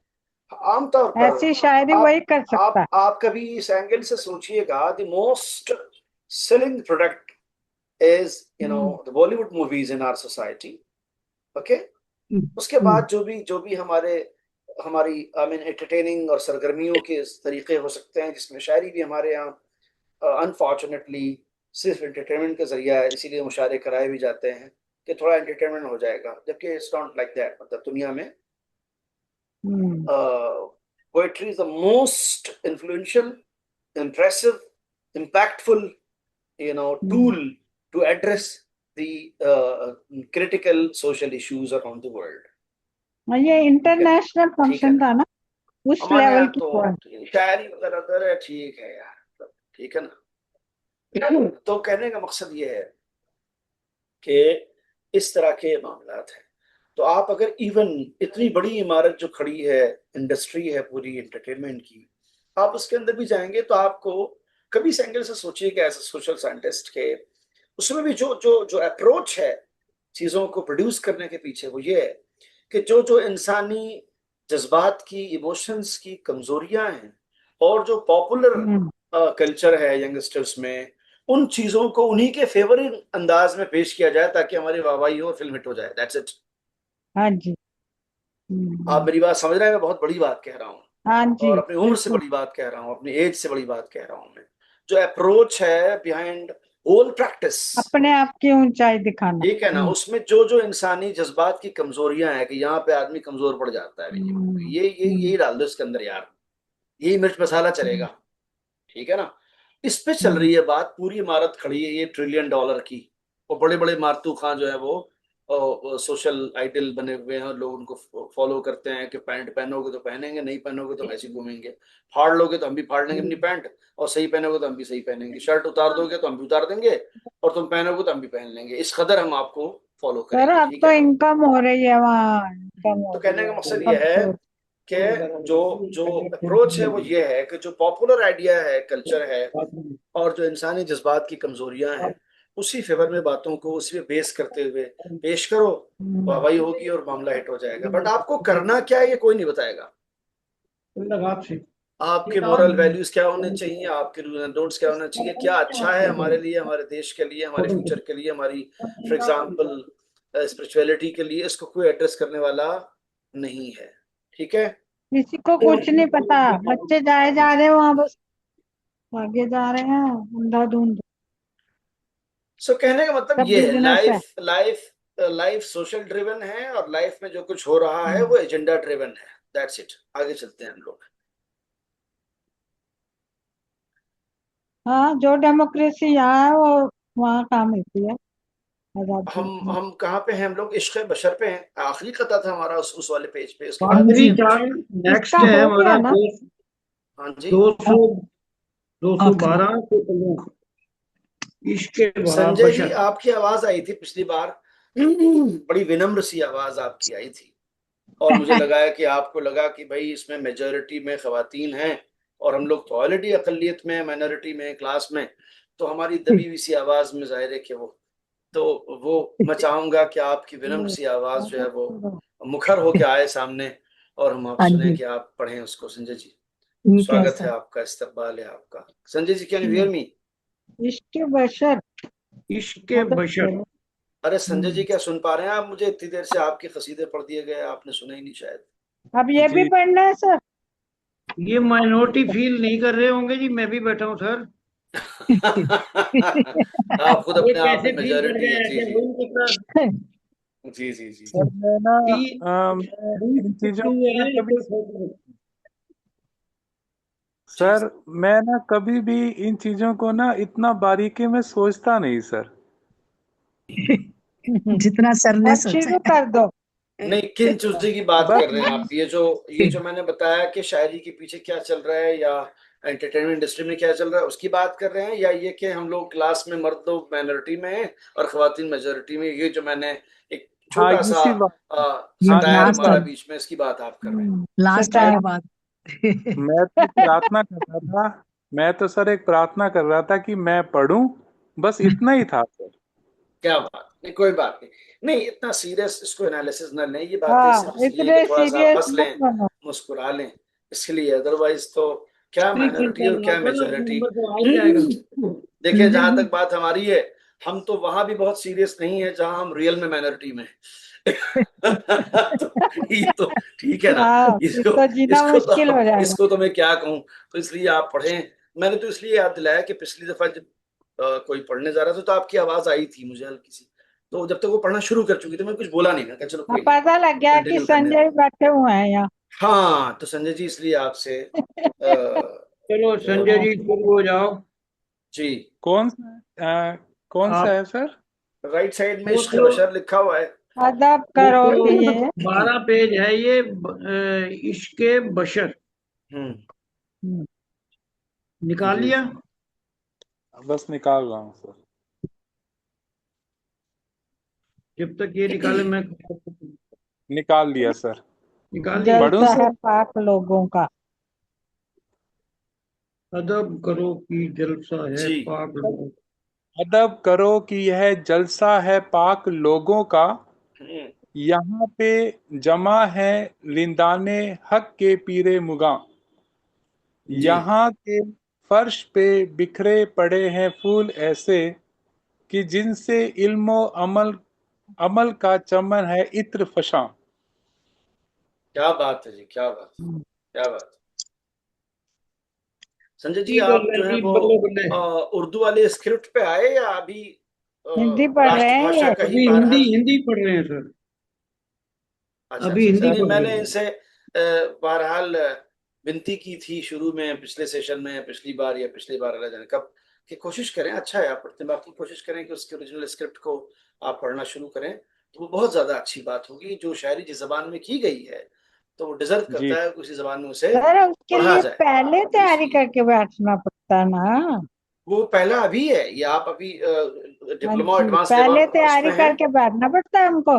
[SPEAKER 1] आमतौर पर
[SPEAKER 3] ऐसी शायरी वही कर सकता है।
[SPEAKER 1] आप कभी इस एंगल से सोचिएगा, the most selling product is the Bollywood movies in our society. Okay, उसके बाद जो भी हमारी आई मीन एंटरटेनिंग और सरगर्मियों के तरीके हो सकते हैं, जिसमें शायरी भी हमारे यहाँ अनफॉर्चुनेटली सिर्फ एंटरटेनमेंट का जरिया है, इसीलिए मुशायरे कराए भी जाते हैं कि थोड़ा एंटरटेनमेंट हो जाएगा, जबकि इट्स नॉट लाइक दैट। मतलब दुनिया में poetry is the most influential, impressive, impactful, tool to address the critical social issues around the world.
[SPEAKER 3] ये इंटरनेशनल फंक्शन था ना, उस
[SPEAKER 1] हमारे
[SPEAKER 3] लेवल
[SPEAKER 1] यहाँ
[SPEAKER 3] की
[SPEAKER 1] तो
[SPEAKER 3] हुआ।
[SPEAKER 1] शायरी वगैरह वगैरह ठीक है यार, ठीक है ना। तो कहने का मकसद ये है कि इस तरह के मामलात हैं। तो आप अगर इवन इतनी बड़ी इमारत जो खड़ी है, इंडस्ट्री है पूरी एंटरटेनमेंट की, आप उसके अंदर भी जाएंगे तो आपको कभी इस एंगल से सोचिएगा एज ए सोशल साइंटिस्ट के उसमें भी जो जो जो अप्रोच है चीजों को प्रोड्यूस करने के पीछे, वो ये है कि जो जो इंसानी जज्बात की, इमोशंस की कमजोरियां हैं और जो पॉपुलर कल्चर है यंगस्टर्स में, उन चीजों को उन्हीं के फेवरिंग अंदाज में पेश किया जाए ताकि हमारी वाहवाही हो और फिल्म हिट हो जाए। That's it.
[SPEAKER 3] हाँ जी।
[SPEAKER 1] आप मेरी बात समझ रहे हैं? मैं बहुत बड़ी बात कह रहा हूँ,
[SPEAKER 3] हाँ जी,
[SPEAKER 1] और अपनी उम्र से बड़ी बात कह रहा हूँ, अपनी एज से बड़ी बात कह रहा हूँ। मैं जो अप्रोच है बिहाइंड होल प्रैक्टिस,
[SPEAKER 3] अपने आप की ऊंचाई दिखाना,
[SPEAKER 1] ठीक है ना, उसमें जो जो इंसानी जज्बात की कमजोरियां हैं कि यहाँ पे आदमी कमजोर पड़ जाता है, यही डाल दो इसके अंदर यार, यही मिर्च मसाला चलेगा, ठीक है ना। इस पे चल रही है बात। पूरी इमारत खड़ी है ये $1 ट्रिलियन की, और बड़े बड़े मारतू खां जो है वो सोशल आइडल बने हुए हैं, लोग उनको फॉलो करते हैं कि पैंट पहनोगे तो पहनेंगे, नहीं पहनोगे तो ऐसे घूमेंगे, फाड़ लोगे तो हम भी फाड़ लेंगे अपनी पैंट, और सही पहनोगे तो हम भी सही पहनेंगे, शर्ट उतार दोगे तो हम भी उतार देंगे, और तुम पहनोगे तो हम भी पहन लेंगे। इस कदर हम आपको फॉलो
[SPEAKER 3] सर
[SPEAKER 1] करेंगे,
[SPEAKER 3] अब
[SPEAKER 1] ठीक
[SPEAKER 3] तो
[SPEAKER 1] है ना।
[SPEAKER 3] इनकम हो रही है वहाँ, इनकम हो
[SPEAKER 1] तो
[SPEAKER 3] रही
[SPEAKER 1] कहने का
[SPEAKER 3] है
[SPEAKER 1] मकसद
[SPEAKER 3] सब
[SPEAKER 1] यह है
[SPEAKER 3] तो।
[SPEAKER 1] कि जो जो अप्रोच है वो ये है कि जो पॉपुलर आइडिया है, कल्चर है, और जो इंसानी जज्बात की कमजोरियां हैं, उसी फेवर में बातों को उसी पे बेस करते हुए पेश करो, वाहवाही होगी और मामला हिट हो जाएगा। बट आपको करना क्या है ये कोई नहीं बताएगा। आपके मोरल वैल्यूज क्या होने चाहिए, आपके रूल एंड डोंट्स क्या होना चाहिए, क्या अच्छा है हमारे लिए, हमारे देश के लिए, हमारे फ्यूचर के लिए, हमारी फॉर एग्जाम्पल स्पिरिचुअलिटी के लिए, इसको कोई एड्रेस करने वाला नहीं है। ठीक है।
[SPEAKER 3] किसी को कुछ नहीं पता, बच्चे जाए जा रहे हैं वहां, बस आगे जा रहे हैं अंधाधुंध।
[SPEAKER 1] सो कहने का मतलब
[SPEAKER 3] सब
[SPEAKER 1] ये है,
[SPEAKER 3] बिजनेस है।
[SPEAKER 1] Life life life social driven है, और लाइफ में जो कुछ हो रहा है वो एजेंडा ड्रिवन है। That's it. आगे चलते हैं हम लोग।
[SPEAKER 3] हाँ, जो डेमोक्रेसी यहाँ है वो वहाँ काम होती है, आजादी।
[SPEAKER 1] हम कहाँ पे हैं हम लोग? इश्क बशर पे हैं। आखिरी कथा था हमारा उस वाले पेज पे, उसके बाद
[SPEAKER 2] आखिरी
[SPEAKER 1] इसमें
[SPEAKER 2] चार
[SPEAKER 1] कुछ।
[SPEAKER 2] नेक्स्ट
[SPEAKER 3] इसका
[SPEAKER 2] है
[SPEAKER 3] हो गया
[SPEAKER 2] हमारा
[SPEAKER 3] ना।
[SPEAKER 1] हाँ जी।
[SPEAKER 2] 212 इश्क
[SPEAKER 1] संजय जी,
[SPEAKER 2] बशर।
[SPEAKER 1] आपकी आवाज आई थी पिछली बार, बड़ी विनम्र सी आवाज आपकी आई थी, और मुझे लगा है कि आपको लगा कि भाई इसमें मेजॉरिटी में खवातीन हैं और हम लोग तो ऑलरेडी अकलियत में, माइनॉरिटी में, क्लास में, तो हमारी दबी हुई सी आवाज में जाहिर है कि वो मैं चाहूंगा कि आपकी विनम्र सी आवाज जो है वो मुखर होके आए सामने, और हम आप
[SPEAKER 5] हाँ
[SPEAKER 1] सुने
[SPEAKER 5] जी,
[SPEAKER 1] कि आप पढ़ें उसको। संजय जी,
[SPEAKER 5] ठीक है
[SPEAKER 1] स्वागत है
[SPEAKER 5] सर।
[SPEAKER 1] आपका, इस्तकबाल है आपका। Sanjay ji, can you hear me?
[SPEAKER 3] इश्क बशर
[SPEAKER 2] इश्क
[SPEAKER 3] मतलब
[SPEAKER 2] बशर।
[SPEAKER 1] अरे संजय जी, क्या सुन पा रहे हैं आप मुझे? इतनी देर से आपके कसीदे पढ़ दिए गए, आपने सुना ही नहीं शायद।
[SPEAKER 3] अब ये भी
[SPEAKER 4] जी
[SPEAKER 3] पढ़ना है सर।
[SPEAKER 2] ये माइनॉरिटी फील नहीं कर रहे होंगे जी, मैं भी बैठा हूँ सर।
[SPEAKER 1] आप खुद
[SPEAKER 2] ये
[SPEAKER 1] अपने आप में
[SPEAKER 2] कैसे फील कर
[SPEAKER 1] मेजॉरिटी
[SPEAKER 2] गए
[SPEAKER 1] हैं। जी
[SPEAKER 2] ऐसे
[SPEAKER 1] जी
[SPEAKER 2] वही पता।
[SPEAKER 1] जी जी जी।
[SPEAKER 4] सर, मैं ना
[SPEAKER 2] तीन
[SPEAKER 4] मैं इन चीजों
[SPEAKER 2] टू
[SPEAKER 4] को ना
[SPEAKER 2] है
[SPEAKER 4] कभी
[SPEAKER 1] जी
[SPEAKER 4] सर मैं ना कभी भी इन चीजों को ना इतना बारीकी में सोचता नहीं सर।
[SPEAKER 5] जितना सर ने
[SPEAKER 3] अब
[SPEAKER 5] सोचा
[SPEAKER 3] शुरू
[SPEAKER 5] है।
[SPEAKER 3] कर दो।
[SPEAKER 1] नहीं, किन चूजे की बात
[SPEAKER 4] बस
[SPEAKER 1] कर रहे हैं आप? ये जो मैंने बताया कि शायरी के पीछे क्या चल रहा है, या एंटरटेनमेंट इंडस्ट्री में क्या चल रहा है, उसकी बात कर रहे हैं, या ये कि हम लोग क्लास में मर्द लोग माइनॉरिटी में हैं और खवातीन मेजोरिटी में? ये जो मैंने एक
[SPEAKER 4] हाँ,
[SPEAKER 1] छोटा सा
[SPEAKER 4] इसी बात
[SPEAKER 5] ये
[SPEAKER 4] हाँ
[SPEAKER 1] सटायर
[SPEAKER 5] लास्ट
[SPEAKER 1] मारा
[SPEAKER 5] वाला,
[SPEAKER 1] बीच में, इसकी बात आप कर रहे हैं।
[SPEAKER 5] लास्ट
[SPEAKER 4] मैं
[SPEAKER 5] वाला बात।
[SPEAKER 4] मैं तो प्रार्थना कर रहा था। मैं तो सर एक प्रार्थना कर रहा था कि मैं पढ़ूं, बस इतना ही था सर।
[SPEAKER 1] क्या बात नहीं, कोई बात नहीं। नहीं, इतना सीरियस इसको एनालिसिस न लें, ये बातें
[SPEAKER 3] हाँ,
[SPEAKER 1] सिर्फ इसलिए कि
[SPEAKER 3] इतने
[SPEAKER 1] थोड़ा सा
[SPEAKER 3] सीरियस
[SPEAKER 1] हंस
[SPEAKER 3] मत
[SPEAKER 1] लें,
[SPEAKER 3] बनो।
[SPEAKER 1] मुस्कुरा लें, इसलिए। अदरवाइज तो क्या
[SPEAKER 2] स्पीकर
[SPEAKER 1] माइनॉरिटी और
[SPEAKER 2] पर
[SPEAKER 1] क्या
[SPEAKER 2] लाकर
[SPEAKER 1] मेजोरिटी।
[SPEAKER 2] नंबर तो आ ही जाएगा।
[SPEAKER 1] देखिए, जहां तक बात हमारी है, हम तो वहां भी बहुत सीरियस नहीं है जहां हम रियल में माइनॉरिटी में हैं। तो ये तो ठीक है ना।
[SPEAKER 3] हाँ, फिर
[SPEAKER 1] इसको
[SPEAKER 3] तो जीना
[SPEAKER 1] इसको
[SPEAKER 3] मुश्किल
[SPEAKER 1] तो
[SPEAKER 3] हो जाएगा।
[SPEAKER 1] इसको तो मैं क्या कहूँ। तो इसलिए आप पढ़ें। मैंने तो इसलिए याद दिलाया कि पिछली दफा जब कोई पढ़ने जा रहा था तो आपकी आवाज आई थी मुझे हल्की सी, तो जब तक वो पढ़ना शुरू कर चुकी थी मैं कुछ बोला नहीं, मैं कहा चलो
[SPEAKER 3] हाँ,
[SPEAKER 1] कोई नहीं,
[SPEAKER 3] पता लग गया कि
[SPEAKER 1] कंटिन्यू करने
[SPEAKER 3] संजय
[SPEAKER 1] दो।
[SPEAKER 3] बैठे हुए हैं यहाँ।
[SPEAKER 1] हाँ, तो संजय जी इसलिए आपसे
[SPEAKER 2] चलो
[SPEAKER 1] जो है
[SPEAKER 2] संजय
[SPEAKER 1] वो।
[SPEAKER 2] जी शुरू हो जाओ।
[SPEAKER 1] जी,
[SPEAKER 4] कौन सा कौन सा
[SPEAKER 2] आप
[SPEAKER 4] है सर?
[SPEAKER 1] राइट साइड में
[SPEAKER 2] वो
[SPEAKER 1] इश्क
[SPEAKER 2] तो
[SPEAKER 1] बशर लिखा हुआ है।
[SPEAKER 3] अदब
[SPEAKER 2] वो
[SPEAKER 3] करो
[SPEAKER 2] तो
[SPEAKER 3] कि
[SPEAKER 2] 12 पेज है ये, इश्क बशर।
[SPEAKER 1] हम्म।
[SPEAKER 2] निकाल
[SPEAKER 4] जी
[SPEAKER 2] लिया?
[SPEAKER 4] बस निकाल रहा हूँ सर।
[SPEAKER 2] जब तक ये निकाले मैं
[SPEAKER 4] निकाल लिया सर।
[SPEAKER 2] निकाल लिया।
[SPEAKER 4] पढ़ूं
[SPEAKER 3] जलसा है
[SPEAKER 4] सर?
[SPEAKER 3] पाक लोगों का।
[SPEAKER 2] अदब करो कि जलसा है
[SPEAKER 1] जी।
[SPEAKER 2] पाक लोगों।
[SPEAKER 4] अदब करो कि यह जलसा है पाक लोगों का,
[SPEAKER 1] हम्म।
[SPEAKER 4] यहाँ पे जमा है लिंदाने हक के पीरे मुगा,
[SPEAKER 1] जी।
[SPEAKER 4] यहाँ के फर्श पे बिखरे पड़े हैं फूल ऐसे कि जिनसे इल्मो अमल अमल का चमन है इत्र फशां।
[SPEAKER 1] क्या बात है जी, क्या बात, क्या बात। संजय जी,
[SPEAKER 2] ठीक है
[SPEAKER 1] आप जो
[SPEAKER 2] सर
[SPEAKER 1] है
[SPEAKER 2] जी,
[SPEAKER 1] वो
[SPEAKER 2] बल्ले बल्ले।
[SPEAKER 1] उर्दू वाले स्क्रिप्ट पे आए, या अभी
[SPEAKER 3] हिंदी पढ़ रहे हैं
[SPEAKER 1] राष्ट्रभाषा
[SPEAKER 3] ये।
[SPEAKER 1] का ही
[SPEAKER 2] अभी हिंदी
[SPEAKER 1] बहरहाल?
[SPEAKER 2] हिंदी पढ़ रहे हैं सर।
[SPEAKER 1] अच्छा
[SPEAKER 2] अभी
[SPEAKER 1] अच्छा अच्छा।
[SPEAKER 2] हिंदी
[SPEAKER 1] नहीं,
[SPEAKER 2] पढ़ रहे
[SPEAKER 1] मैंने
[SPEAKER 2] हैं।
[SPEAKER 1] इनसे बहरहाल विनती की थी शुरू में, पिछले सेशन में, पिछली बार या पिछली बार, अल्लाह जाने कब, कि कोशिश करें, अच्छा है आप पढ़ते हैं, बाकी कोशिश करें कि उसके ओरिजिनल स्क्रिप्ट को आप पढ़ना शुरू करें, तो वो बहुत ज्यादा अच्छी बात होगी। जो शायरी जिस जबान में की गई है तो वो डिजर्व
[SPEAKER 4] जी
[SPEAKER 1] करता है कि उसी जबान में उसे
[SPEAKER 3] सर, उसके
[SPEAKER 1] पढ़ा
[SPEAKER 3] लिए
[SPEAKER 1] जाए।
[SPEAKER 3] पहले
[SPEAKER 1] तो
[SPEAKER 3] तैयारी
[SPEAKER 1] इसलिए
[SPEAKER 3] करके बैठना पड़ता है ना।
[SPEAKER 1] वो पहला अभी है, या आप अभी
[SPEAKER 3] हाँ
[SPEAKER 1] डिप्लोमा
[SPEAKER 3] जी,
[SPEAKER 1] एडवांस लेवल
[SPEAKER 3] पहले
[SPEAKER 1] उसमें
[SPEAKER 3] तैयारी
[SPEAKER 1] हैं?
[SPEAKER 3] करके बैठना पड़ता है हमको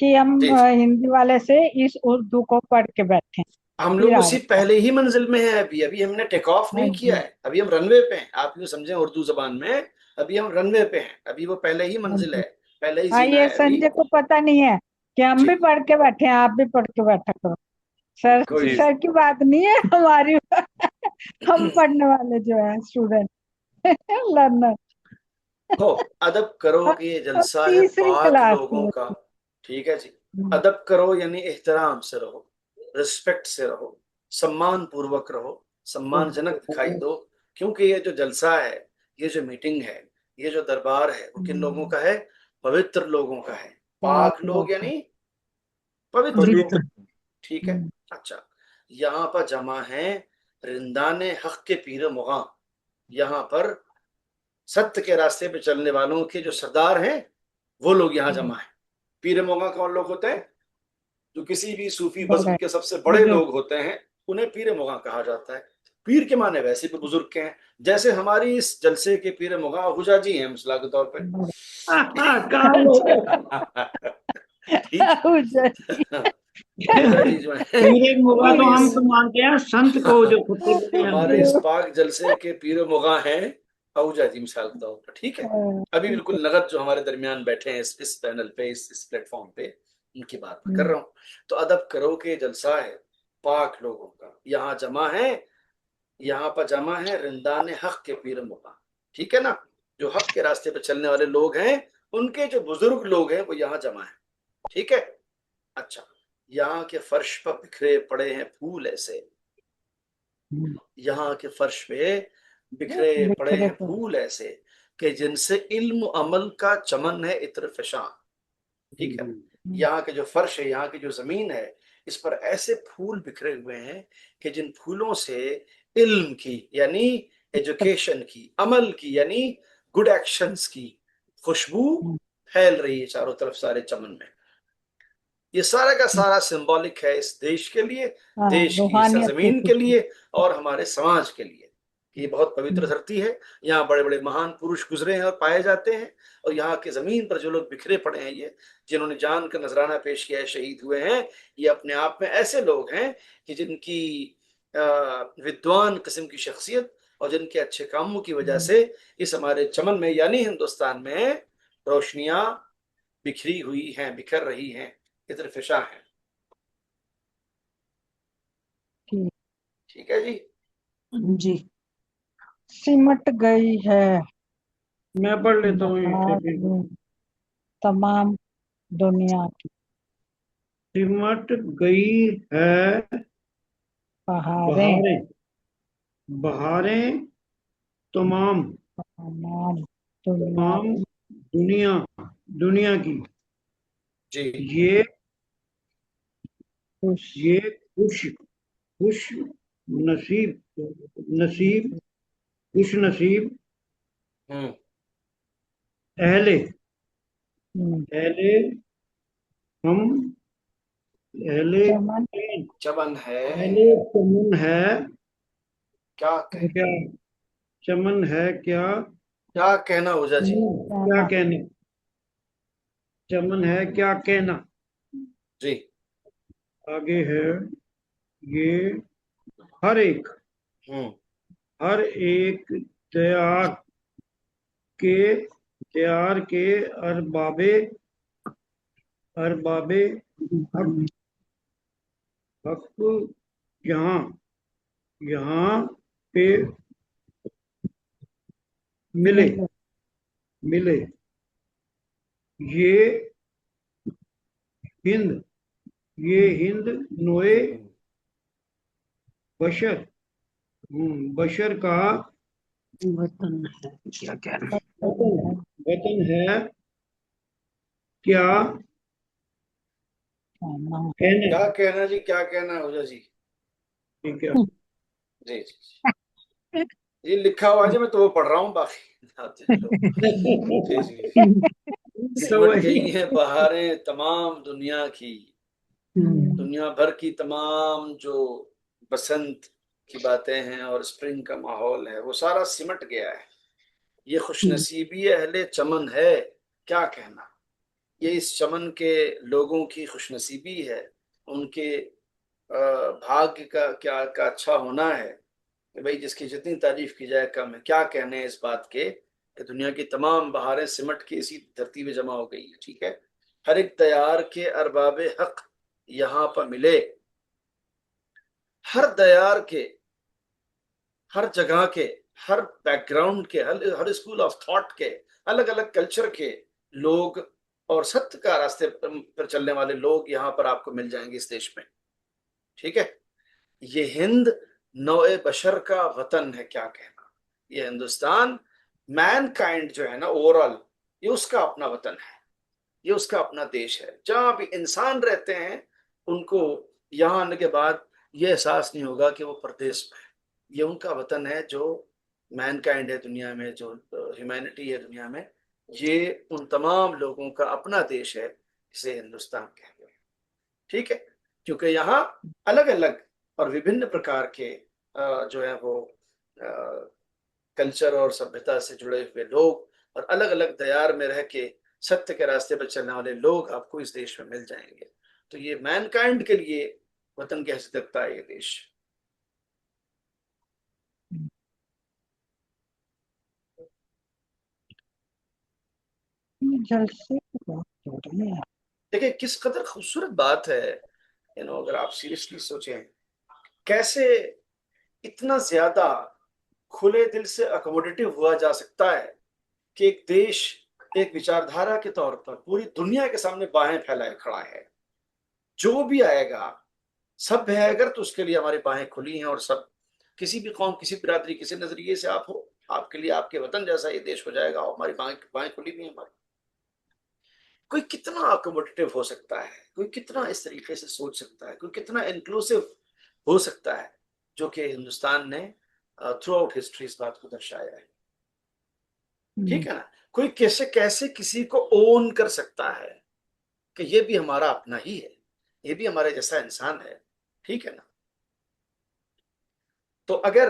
[SPEAKER 3] कि हम
[SPEAKER 1] जी जी।
[SPEAKER 3] हिंदी वाले से इस उर्दू को पढ़ के बैठे।
[SPEAKER 1] हम
[SPEAKER 3] फिर
[SPEAKER 1] लोग
[SPEAKER 3] आ
[SPEAKER 1] उसी
[SPEAKER 3] गया।
[SPEAKER 1] पहले ही मंजिल में है। अभी अभी हमने टेक ऑफ
[SPEAKER 3] हाँ
[SPEAKER 1] नहीं किया
[SPEAKER 3] जी,
[SPEAKER 1] है, अभी हम रनवे पे हैं। आप यूँ समझें उर्दू जबान में, अभी हम रनवे पे हैं, अभी वो पहले ही
[SPEAKER 3] हाँ
[SPEAKER 1] मंजिल
[SPEAKER 3] जी।
[SPEAKER 1] है, पहले ही
[SPEAKER 3] हाँ,
[SPEAKER 1] जीना
[SPEAKER 3] ये
[SPEAKER 1] है अभी।
[SPEAKER 3] संजय को पता नहीं है कि हम भी
[SPEAKER 1] जी,
[SPEAKER 3] पढ़ के बैठे हैं, आप भी पढ़ के बैठा करो। सर
[SPEAKER 1] कोई
[SPEAKER 4] जी
[SPEAKER 3] सर की बात नहीं है हमारी। हम पढ़ने वाले जो है स्टूडेंट, लर्नर।
[SPEAKER 1] हो। अदब करो कि ये
[SPEAKER 3] हम
[SPEAKER 1] जलसा है
[SPEAKER 3] तीसरी
[SPEAKER 1] पाक
[SPEAKER 3] क्लास
[SPEAKER 1] लोगों
[SPEAKER 3] में।
[SPEAKER 1] का। ठीक है जी। अदब करो यानी एहतराम से रहो, रिस्पेक्ट से रहो, सम्मान पूर्वक रहो, सम्मानजनक दिखाई दो। क्योंकि ये जो जलसा है, ये जो मीटिंग है, ये जो दरबार है, वो किन लोगों का है? पवित्र लोगों का है। पाक
[SPEAKER 3] पाक
[SPEAKER 1] लोग
[SPEAKER 3] लोग।
[SPEAKER 1] यानी पवित्र लोग।
[SPEAKER 4] पवित्र।
[SPEAKER 1] ठीक है। अच्छा, यहाँ पर जमा है रिंदाने हक के पीर मुगा। यहाँ पर सत्य के रास्ते पे चलने वालों के जो सरदार हैं, वो लोग यहाँ जमा है। पीर मोगा कौन लोग होते हैं? जो किसी भी सूफी बज़्म
[SPEAKER 3] बड़े
[SPEAKER 1] के सबसे बड़े
[SPEAKER 2] बुजुर्ग।
[SPEAKER 1] लोग होते हैं, उन्हें पीर मोगा कहा जाता है। पीर के माने वैसे भी बुजुर्ग के हैं, जैसे हमारी इस जलसे के पीर मोगा हुजा जी हैं मिसाल के तौर पे।
[SPEAKER 3] बड़े।
[SPEAKER 2] कहाँ लोग
[SPEAKER 1] ठीक।
[SPEAKER 3] हुजर जी।
[SPEAKER 1] हुजा जी जो है
[SPEAKER 2] पीरे मुगा तो
[SPEAKER 1] हमारी
[SPEAKER 2] हम
[SPEAKER 1] इस
[SPEAKER 2] तो मानते हैं संत को, जो खुद बोले हम
[SPEAKER 1] हमारे इस पाक जलसे के पीर मुगा हैं आहूजा जी मिसाल के तौर पर। ठीक है। अभी बिल्कुल नगद जो हमारे दरमियान बैठे हैं इस पैनल पे, इस प्लेटफॉर्म पे, उनकी बात मैं कर रहा हूँ। तो अदब करो के जलसा है पाक लोगों का, यहाँ जमा है, यहाँ पर जमा है रिंदान हक के पीर मुगा। ठीक है ना? जो हक के रास्ते पर चलने वाले लोग हैं, उनके जो बुजुर्ग लोग हैं, वो यहाँ जमा है। ठीक है। अच्छा, यहाँ के फर्श पर बिखरे पड़े हैं फूल ऐसे, यहाँ के फर्श पे बिखरे पड़े
[SPEAKER 3] बिखरे
[SPEAKER 1] हैं
[SPEAKER 3] पड़े।
[SPEAKER 1] फूल ऐसे कि जिनसे इल्म अमल का चमन है इत्र फिशां। ठीक है। यहाँ के जो फर्श है, यहाँ की जो जमीन है, इस पर ऐसे फूल बिखरे हुए हैं कि जिन फूलों से इल्म की यानी एजुकेशन की, अमल की यानी गुड एक्शंस की खुशबू फैल रही है चारों तरफ सारे चमन में। ये सारा का सारा सिंबॉलिक है इस देश के लिए,
[SPEAKER 3] हाँ,
[SPEAKER 1] देश की
[SPEAKER 3] रूहानियत की
[SPEAKER 1] सरजमीन के
[SPEAKER 3] खुशबू।
[SPEAKER 1] लिए और हमारे समाज के लिए। ये बहुत पवित्र धरती है, यहाँ बड़े बड़े महान पुरुष गुजरे हैं और पाए जाते हैं। और यहाँ की जमीन पर जो लोग बिखरे पड़े हैं, ये जिन्होंने जान का नजराना पेश किया है, शहीद हुए हैं, ये अपने आप में ऐसे लोग हैं कि जिनकी विद्वान किस्म की शख्सियत और जिनके अच्छे कामों की वजह से इस हमारे चमन में यानी हिंदुस्तान में रोशनियां बिखरी हुई हैं, बिखर रही हैं, इत्र फिशा हैं। ठीक है जी।
[SPEAKER 5] जी।
[SPEAKER 3] सिमट गई है
[SPEAKER 2] मैं पढ़ लेता हूँ इससे
[SPEAKER 3] बहार
[SPEAKER 2] फिर।
[SPEAKER 3] में तमाम दुनिया की
[SPEAKER 2] सिमट गई है
[SPEAKER 3] बहारें,
[SPEAKER 2] बहारें, बहारें तमाम,
[SPEAKER 3] तमाम दुनिया
[SPEAKER 2] तमाम
[SPEAKER 3] की।
[SPEAKER 2] दुनिया, दुनिया की।
[SPEAKER 1] जी।
[SPEAKER 2] ये
[SPEAKER 3] खुश
[SPEAKER 2] ये खुश, खुश नसीब, नसीब, खुश नसीब
[SPEAKER 1] हम्म।
[SPEAKER 2] अहले,
[SPEAKER 3] हम्म,
[SPEAKER 2] अहले हम, अहले
[SPEAKER 3] चमन
[SPEAKER 1] चमन है।
[SPEAKER 2] अहले चमन है।
[SPEAKER 1] क्या कह
[SPEAKER 2] क्या चमन है? क्या
[SPEAKER 1] क्या कहना ओझा जी?
[SPEAKER 2] क्या
[SPEAKER 3] कहना।
[SPEAKER 2] कहना? चमन है क्या कहना?
[SPEAKER 1] जी।
[SPEAKER 2] आगे है ये हर एक,
[SPEAKER 1] हम्म।
[SPEAKER 2] हर एक तैयार के, तैयार के अरबाबे, अरबाबे हक, हक यहाँ, यहाँ पे मिले,
[SPEAKER 3] मिले
[SPEAKER 2] मिले। ये हिंद, ये हिंद नोए बशर, बशर का
[SPEAKER 5] वतन है क्या कहना।
[SPEAKER 2] वतन, वतन है। क्या
[SPEAKER 3] कहना।
[SPEAKER 2] कहना?
[SPEAKER 1] क्या कहना जी, क्या कहना ओझा जी?
[SPEAKER 2] ठीक है।
[SPEAKER 1] जी जी। ये लिखा हुआ है जी, मैं तो वो पढ़ रहा हूँ, बाकी आप देख लो। जी जी।
[SPEAKER 2] तो
[SPEAKER 1] सिमट
[SPEAKER 2] वही
[SPEAKER 1] गई हैं बहारें तमाम दुनिया की, दुनिया भर की तमाम जो बसंत की बातें हैं और स्प्रिंग का माहौल है, वो सारा सिमट गया है। ये खुशनसीबी अहले चमन है, क्या कहना। ये इस चमन के लोगों की खुशनसीबी है, उनके भाग्य का अच्छा होना है कि भाई जिसकी जितनी तारीफ की जाए कम है। क्या कहने हैं इस बात के कि दुनिया की तमाम बहारें सिमट के इसी धरती पे जमा हो गई है। ठीक है, हर एक दयार के अरबाबे हक यहाँ पर मिले, हर दयार के, हर जगह के, हर बैकग्राउंड के, हर स्कूल ऑफ थॉट के, अलग अलग कल्चर के लोग और सत्य का रास्ते पर चलने वाले लोग यहाँ पर आपको मिल जाएंगे इस देश में। ठीक है, ये हिंद नौए बशर का वतन है। क्या कहना, ये हिंदुस्तान मैन काइंड जो है ना ओवरऑल, ये उसका अपना वतन है, ये उसका अपना देश है। जहां भी इंसान रहते हैं उनको यहाँ आने के बाद ये एहसास नहीं होगा कि वो परदेश में है। ये उनका वतन है, जो मैनकाइंड है दुनिया में, जो ह्यूमैनिटी है दुनिया में, ये उन तमाम लोगों का अपना देश है, इसे हिंदुस्तान कहते हैं। ठीक है, क्योंकि यहाँ अलग अलग और विभिन्न प्रकार के जो है वो कल्चर और सभ्यता से जुड़े हुए लोग और अलग अलग दयार में रह के सत्य के रास्ते पर चलने वाले लोग आपको इस देश में मिल जाएंगे। तो ये मैनकाइंड के लिए वतन की हैसियत रखता है ये देश।
[SPEAKER 3] जल से बहुत जरूरी है।
[SPEAKER 1] देखिए किस कदर खूबसूरत बात है, अगर आप सीरियसली सोचें कैसे इतना ज्यादा खुले दिल से अकोमोडेटिव हुआ जा सकता है कि एक देश एक विचारधारा के तौर पर पूरी दुनिया के सामने बाहें फैलाए खड़ा है। जो भी आएगा सभ्य है अगर, तो उसके लिए हमारी बाहें खुली हैं। और सब, किसी भी कौम, किसी बिरादरी, किसी नजरिए से आप हो, आपके लिए आपके वतन जैसा ये देश हो जाएगा। और हमारी बाहें खुली भी हैं हमारी। कोई कितना अकोमोडेटिव हो सकता है, कोई कितना इस तरीके से सोच सकता है, कोई कितना इंक्लूसिव हो सकता है, जो कि हिंदुस्तान ने थ्रू आउट हिस्ट्री इस बात को दर्शाया है। ठीक है ना, कोई कैसे कैसे किसी को ओन कर सकता है कि ये भी हमारा अपना ही है, ये भी हमारे जैसा इंसान है। ठीक है ना, तो अगर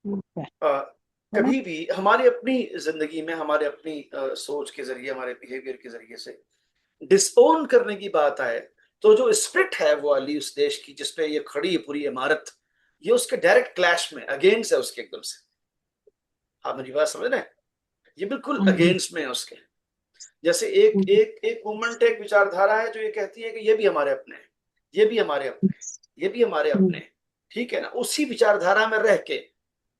[SPEAKER 1] कभी भी हमारी अपनी जिंदगी में, हमारे अपनी सोच के जरिए, हमारे बिहेवियर के जरिए से डिसओन करने की बात आए, तो जो स्प्रिट है वो वाली उस देश की जिसपे ये खड़ी है पूरी इमारत, ये उसके डायरेक्ट क्लैश में, अगेंस्ट है उसके एकदम से। आप मेरी बात समझ रहे हैं, ये बिल्कुल अगेंस्ट में है उसके। जैसे एक एक एक मूवमेंट, एक विचारधारा है जो ये कहती है कि ये भी हमारे अपने हैं, ये भी हमारे अपने हैं, ये भी हमारे अपने हैं। ठीक है ना, उसी विचारधारा में रह के,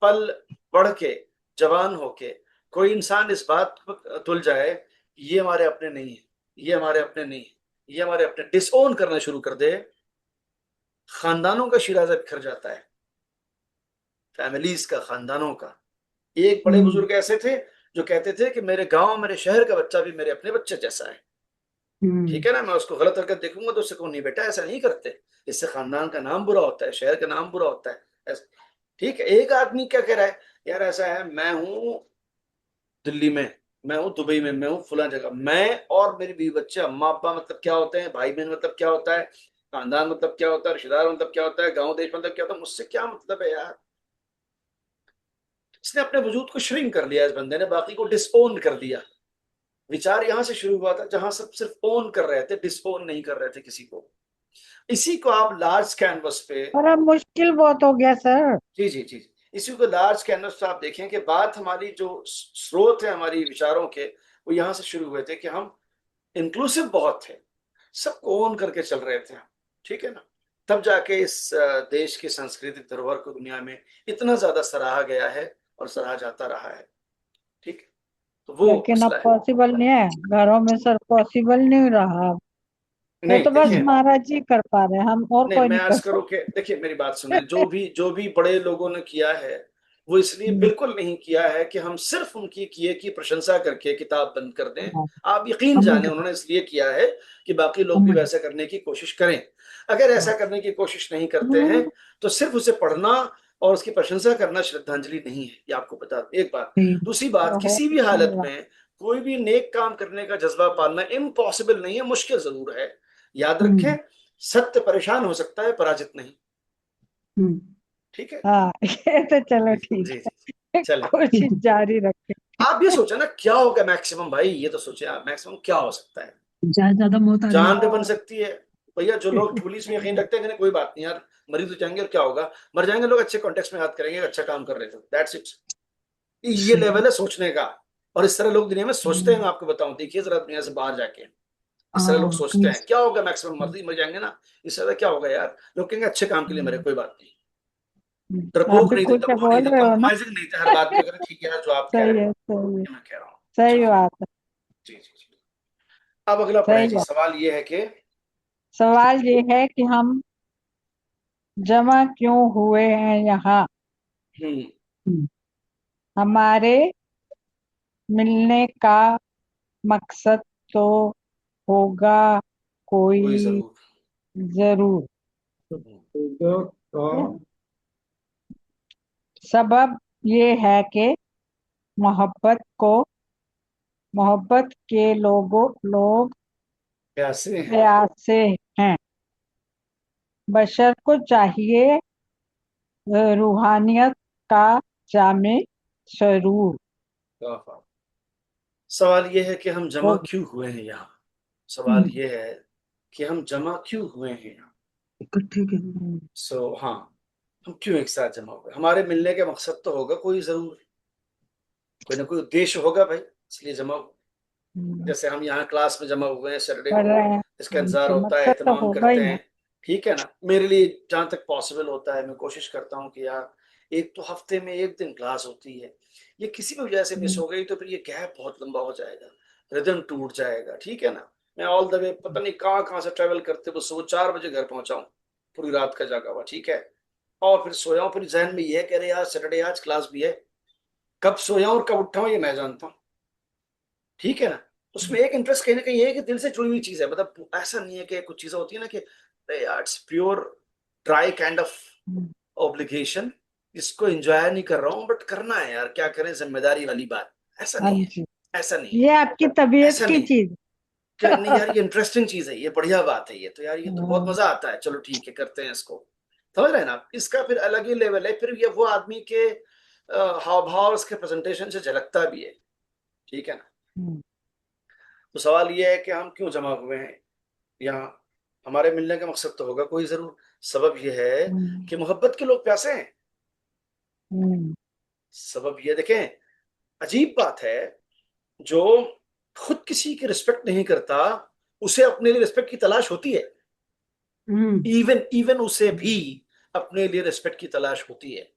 [SPEAKER 1] पल बढ़ के, जवान होके कोई इंसान इस बात पर तुल जाए ये हमारे अपने नहीं है, ये हमारे अपने नहीं है, ये हमारे अपने, डिसओन करना शुरू कर दे, खानदानों का शिराजा बिखर जाता है, फैमिलीज का, खानदानों का। एक बड़े बुजुर्ग ऐसे थे जो कहते थे कि मेरे गांव, मेरे शहर का बच्चा भी मेरे अपने बच्चे जैसा है। ठीक है ना, मैं उसको गलत हरकत देखूंगा तो उससे कहूँ नहीं बेटा ऐसा नहीं करते, इससे खानदान का नाम बुरा होता है, शहर का नाम बुरा होता है। ठीक है, एक आदमी क्या कह रहा है, यार ऐसा है, मैं हूं दिल्ली में, मैं हूँ दुबई में, मैं हूँ फुला जगह, मैं और मेरे बीवी बच्चे, अम्मा अब्बा मतलब क्या होते हैं, भाई बहन मतलब क्या होता है, खानदान मतलब क्या होता है, रिश्तेदार मतलब क्या होता है, गांव देश मतलब क्या होता है, मुझसे क्या मतलब है यार। इसने अपने वजूद को श्रिंक कर लिया, इस बंदे ने बाकी को डिसओन कर दिया। विचार यहां से शुरू हुआ था जहां सब सिर्फ ओन कर रहे थे, डिसओन नहीं कर रहे थे किसी को। इसी को आप लार्ज कैनवस पे,
[SPEAKER 3] और अब मुश्किल बहुत हो गया सर।
[SPEAKER 1] जी जी जी, इसी को लार्ज कैनवस पे आप देखें कि बात हमारी जो स्रोत है हमारी विचारों के, वो यहाँ से शुरू हुए थे कि हम इंक्लूसिव बहुत थे, सबको ओन करके चल रहे थे हम। ठीक है ना, तब जाके इस देश की सांस्कृतिक धरोहर को दुनिया में इतना ज्यादा सराहा गया है और सराहा जाता रहा है। ठीक है, तो वो
[SPEAKER 3] लेकिन अब
[SPEAKER 1] मसला है।
[SPEAKER 3] पॉसिबल नहीं है घरों में सर, पॉसिबल नहीं रहा अब। वो
[SPEAKER 1] नहीं
[SPEAKER 3] तो बस
[SPEAKER 1] देखिए,
[SPEAKER 3] महाराज जी कर पा रहे हैं, हम और
[SPEAKER 1] नहीं
[SPEAKER 3] कोई
[SPEAKER 1] मैं
[SPEAKER 3] नहीं कर
[SPEAKER 1] अर्ज करूँ कि देखिए मेरी बात सुने, जो भी बड़े लोगों ने किया है वो इसलिए
[SPEAKER 3] सकते।
[SPEAKER 1] बिल्कुल नहीं किया है कि हम सिर्फ उनकी किए की प्रशंसा करके किताब बंद कर दें।
[SPEAKER 3] हाँ,
[SPEAKER 1] आप यकीन जाने उन्होंने इसलिए किया है कि बाकी लोग भी वैसा करने की कोशिश करें। अगर ऐसा करने की कोशिश नहीं करते हैं तो सिर्फ उसे पढ़ना और उसकी प्रशंसा करना श्रद्धांजलि नहीं है, ये आपको बता दें। एक बात, दूसरी बात, किसी भी हालत में कोई भी नेक काम करने का जज्बा पालना इम्पॉसिबल नहीं है, मुश्किल जरूर है। याद रखें, सत्य परेशान हो सकता है, पराजित नहीं। ठीक है,
[SPEAKER 3] हाँ ये तो चलो
[SPEAKER 1] जी
[SPEAKER 3] ठीक
[SPEAKER 1] जी
[SPEAKER 3] है,
[SPEAKER 1] जी, चले।
[SPEAKER 3] कोशिश जारी रखें।
[SPEAKER 1] आप ये सोचे ना क्या होगा मैक्सिमम, भाई ये तो सोचे आप मैक्सिमम क्या हो सकता है।
[SPEAKER 5] ज्यादा ज्यादा मौत आ रही
[SPEAKER 1] जान
[SPEAKER 5] है।
[SPEAKER 1] पे बन सकती है, भैया जो लोग पुलिस में यकीन रखते हैं कि कोई बात नहीं यार, मरी तो जाएंगे और क्या होगा, मर जाएंगे लोग, अच्छे कॉन्टेक्स्ट में याद करेंगे, अच्छा काम कर रहे थे, दैट्स इट। ये लेवल है सोचने का। और इस तरह लोग दुनिया में सोचते हैं, मैं आपको बताऊं, देखिए जरा दुनिया से बाहर जाके, इस तरह लोग सोचते हैं। क्या होगा, मैक्सिमम मर जाएंगे ना, इस तरह क्या होगा यार, लोग कहेंगे अच्छे काम के लिए मरे, कोई बात नहीं।
[SPEAKER 3] आप
[SPEAKER 1] डरपोक
[SPEAKER 3] भी
[SPEAKER 1] नहीं थे,
[SPEAKER 3] कुछ
[SPEAKER 1] दबंग नहीं
[SPEAKER 3] बोल
[SPEAKER 1] थे,
[SPEAKER 3] रहे हो ना।
[SPEAKER 1] कॉम्प्रोमाइजिंग नहीं थे, हर बात पे अगर ठीक है यार जो आप कह
[SPEAKER 3] सही
[SPEAKER 1] रहे
[SPEAKER 3] है,
[SPEAKER 1] हो,
[SPEAKER 3] सही है,
[SPEAKER 1] ये मैं कह रहा हूँ।
[SPEAKER 3] सही बात है,
[SPEAKER 1] जी जी जी। अब अगला पढ़े
[SPEAKER 3] सही
[SPEAKER 1] जी,
[SPEAKER 3] बात।
[SPEAKER 1] सवाल ये है कि
[SPEAKER 3] सवाल ये है कि हम जमा क्यों हुए हैं यहाँ।
[SPEAKER 1] हम्म,
[SPEAKER 3] हमारे मिलने का मकसद तो होगा
[SPEAKER 1] कोई
[SPEAKER 3] कोई
[SPEAKER 1] जरूर।
[SPEAKER 3] जरूर।
[SPEAKER 2] तो
[SPEAKER 3] सबब ये है कि मोहब्बत के लोग
[SPEAKER 1] प्यासे हैं।
[SPEAKER 3] प्यासे हैं। बशर को चाहिए रूहानियत का जामे शरूर
[SPEAKER 1] वाह। सवाल ये है कि हम जमा
[SPEAKER 3] हो।
[SPEAKER 1] क्यों हुए हैं यहाँ। सवाल ये है कि हम जमा क्यों हुए हैं यहाँ।
[SPEAKER 2] इकट्ठे के
[SPEAKER 1] हाँ, हम क्यों एक साथ जमा हुए, हमारे मिलने का मकसद तो होगा कोई जरूर, कोई ना कोई उद्देश्य होगा भाई, इसलिए जमा हुए। जैसे हम यहाँ क्लास में जमा हुए हैं सैटरडे
[SPEAKER 3] पढ़
[SPEAKER 1] को,
[SPEAKER 3] रहे हैं
[SPEAKER 1] इसका इंतजार
[SPEAKER 3] तो
[SPEAKER 1] होता है,
[SPEAKER 3] मकसद तो
[SPEAKER 1] एहतमाम
[SPEAKER 3] होगा
[SPEAKER 1] करते
[SPEAKER 3] ही ना।
[SPEAKER 1] हैं, ठीक है ना। मेरे लिए जहाँ तक पॉसिबल होता है मैं कोशिश करता हूँ कि यार एक तो हफ्ते में एक दिन क्लास होती है, ये किसी भी वजह से मिस हो गई तो फिर ये गैप बहुत लंबा हो जाएगा, रिदम टूट जाएगा, ठीक है ना। मैं ऑल द वे पता नहीं कहाँ कहाँ से ट्रेवल करते हुए सुबह 4 बजे घर पहुंचा हूँ, पूरी रात का जागा हुआ, ठीक है, और फिर सोया हूँ, फिर जहन में ये कह रहे यार सैटरडे आज क्लास भी है, कब सोया हूँ और कब उठा हूँ ये मैं जानता हूँ, ठीक है ना। उसमें एक इंटरेस्ट कहीं ना कहीं ये है कि दिल से जुड़ी हुई चीज है, मतलब ऐसा नहीं है कि कुछ चीजें होती है ना कि it's pure dry kind of obligation, इसको एंजॉय नहीं कर रहा हूँ बट करना है यार, क्या करें, जिम्मेदारी वाली बात, ऐसा
[SPEAKER 3] हाँ
[SPEAKER 1] नहीं है,
[SPEAKER 3] जी,
[SPEAKER 1] ऐसा नहीं है,
[SPEAKER 3] ये आपकी तबीयत
[SPEAKER 1] ऐसा
[SPEAKER 3] की
[SPEAKER 1] नहीं है
[SPEAKER 3] चीज।
[SPEAKER 1] कि नहीं यार ये इंटरेस्टिंग चीज है, ये बढ़िया बात है, ये तो यार ये तो बहुत
[SPEAKER 3] हाँ,
[SPEAKER 1] मजा आता है, चलो ठीक है करते हैं इसको, समझ रहे हैं ना आप? इसका फिर अलग ही लेवल है, फिर ये वो आदमी के हाव भाव उसके प्रेजेंटेशन से झलकता भी है, ठीक है ना। तो सवाल ये है कि हम क्यों जमा हुए हैं यहाँ, हमारे मिलने का मकसद तो होगा कोई जरूर। सबब यह है कि मोहब्बत के लोग प्यासे हैं। सबब ये देखें, अजीब बात है, जो खुद किसी की रिस्पेक्ट नहीं करता उसे अपने लिए रिस्पेक्ट की तलाश होती है, इवन इवन उसे भी अपने लिए रिस्पेक्ट की तलाश होती है।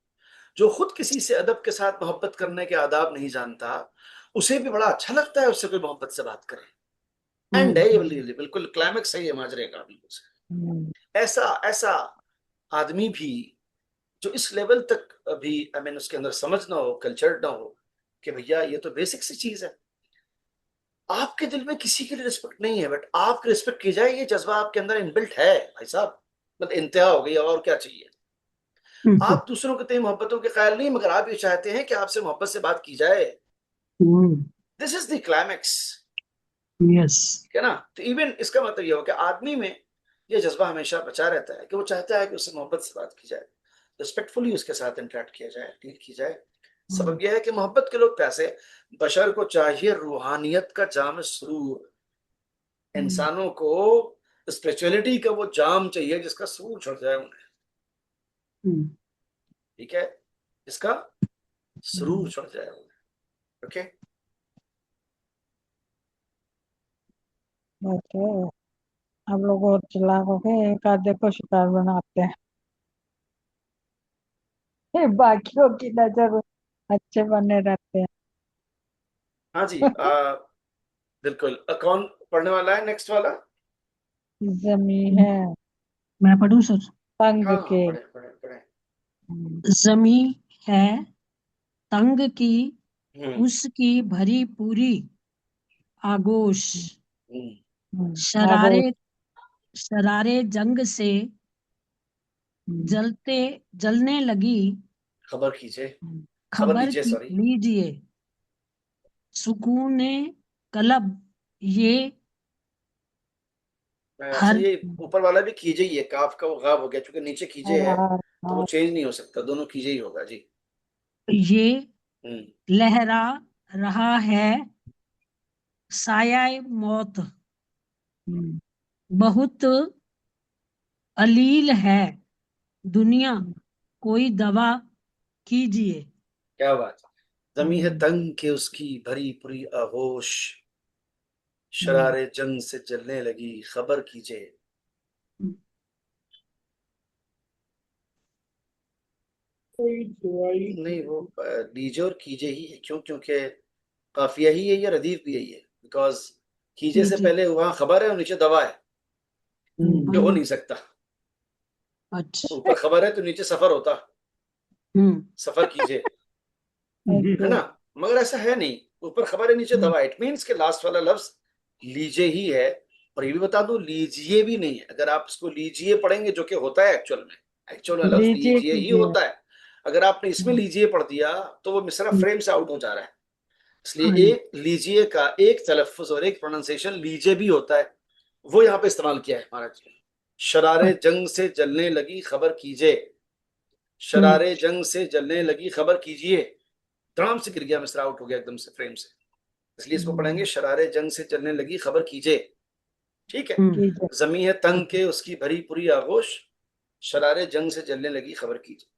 [SPEAKER 1] जो खुद किसी से अदब के साथ मोहब्बत करने के आदाब नहीं जानता, उसे भी बड़ा अच्छा लगता है उससे कोई मोहब्बत से बात करे। एंड है ये बिल्कुल क्लाइमेक्स है ये माजरे का, बिल्कुल से। ऐसा ऐसा आदमी भी जो इस लेवल तक अभी आई मीन उसके अंदर समझ ना हो, कल्चर ना हो कि भैया ये तो बेसिक सी चीज है, आपके दिल में किसी के लिए रिस्पेक्ट नहीं है बट आपकी रिस्पेक्ट की जाए, ये जज्बा आपके अंदर इनबिल्ट है भाई साहब, मतलब इंतहा हो गई, और क्या चाहिए। आप दूसरों के तय मोहब्बतों के ख्याल नहीं, मगर आप ये चाहते हैं कि आपसे मोहब्बत से बात की जाए, this is the climax,
[SPEAKER 2] yes
[SPEAKER 1] ठीक है ना। तो इवन इसका मतलब ये हो कि आदमी में ये जज्बा हमेशा बचा रहता है कि वो चाहता है कि उससे मोहब्बत से बात की जाए, रिस्पेक्टफुली उसके साथ इंटरेक्ट किया जाए, डील की जाए। सबब यह है कि मोहब्बत के लोग प्यासे, बशर को चाहिए रूहानियत का जाम सुरूर, इंसानों को स्पिरिचुअलिटी का वो जाम चाहिए जिसका सूर चढ़ जाए उन्हें, ठीक है, जिसका सुरूर चढ़ जाए उन्हें, ओके।
[SPEAKER 3] तो हम लोग और चालाक हो गए, एक आधे को शिकार बनाते हैं, बाकियों की नजर अच्छे बने रहते हैं।
[SPEAKER 1] हाँ जी, बिल्कुल। कौन पढ़ने वाला है नेक्स्ट वाला।
[SPEAKER 3] जमी है
[SPEAKER 5] मैं पढ़ूं सर।
[SPEAKER 3] तंग
[SPEAKER 1] हाँ हाँ,
[SPEAKER 3] के।
[SPEAKER 1] पढ़े पढ़े पढ़े।
[SPEAKER 5] जमी है तंग की,
[SPEAKER 1] हम्म
[SPEAKER 5] उसकी भरी पूरी आगोश,
[SPEAKER 3] आगो।
[SPEAKER 5] शरारे शरारे जंग से जलने लगी,
[SPEAKER 1] खबर कीजिए, खबर
[SPEAKER 5] खबर
[SPEAKER 1] लीजिए, सॉरी।
[SPEAKER 5] लीजिए, सुकून कलब ये
[SPEAKER 1] अच्छा,
[SPEAKER 5] हर
[SPEAKER 1] ये ऊपर वाला भी कीजिए, ये काफ का वो गाब हो गया क्योंकि नीचे कीजिए है, तो वो चेंज नहीं हो सकता, दोनों कीजिए ही होगा जी।
[SPEAKER 5] ये
[SPEAKER 1] हम्म
[SPEAKER 5] लहरा रहा है साया मौत, बहुत अलील है दुनिया कोई दवा कीजिए।
[SPEAKER 1] क्या बात है। जमी है तंग के उसकी भरी पूरी आगोश, शरारे जंग से जलने लगी खबर कीजिए। नहीं, वो लीजिए और कीजिए ही है। क्यों? क्योंकि काफिया ही है या रदीफ भी यही है। बिकॉज कीजिए से
[SPEAKER 5] कीजिए।
[SPEAKER 1] पहले वहां खबर है और नीचे दवा है, जो हो नहीं सकता।
[SPEAKER 5] अच्छा।
[SPEAKER 1] ऊपर खबर है तो नीचे सफर होता, सफर कीजिए, है ना। मगर ऐसा है नहीं, ऊपर खबर है नीचे दवा। इट मीन्स के लास्ट वाला लफ्ज लीजिए ही है। और ये भी बता दूं, लीजिए भी नहीं है। अगर आप इसको लीजिए पढ़ेंगे, जो कि होता है एक्चुअल में, एक्चुअल में लफ्ज
[SPEAKER 3] लीजिए
[SPEAKER 1] लीजिए ही
[SPEAKER 3] कीजिए।
[SPEAKER 1] होता है। अगर आपने इसमें लीजिए पढ़ दिया तो वो मिसरा फ्रेम से आउट हो जा रहा है। इसलिए
[SPEAKER 5] हाँ।
[SPEAKER 1] एक लीजिए का एक तलफ्फुज और एक प्रोनाउंसिएशन लीजिए भी होता है, वो यहाँ पे इस्तेमाल किया है महाराज जी। शरारे जंग से जलने लगी खबर कीजिए, शरारे जंग से जलने लगी खबर कीजिए। धड़ाम से गिर गया, मिसरा आउट हो गया एकदम से फ्रेम से। इसलिए इसको पढ़ेंगे शरारे जंग से जलने लगी खबर कीजिए। ठीक है।
[SPEAKER 3] कीजिए।
[SPEAKER 1] जमी है तंग के उसकी भरी पूरी आगोश, शरारे जंग से जलने लगी खबर कीजिए।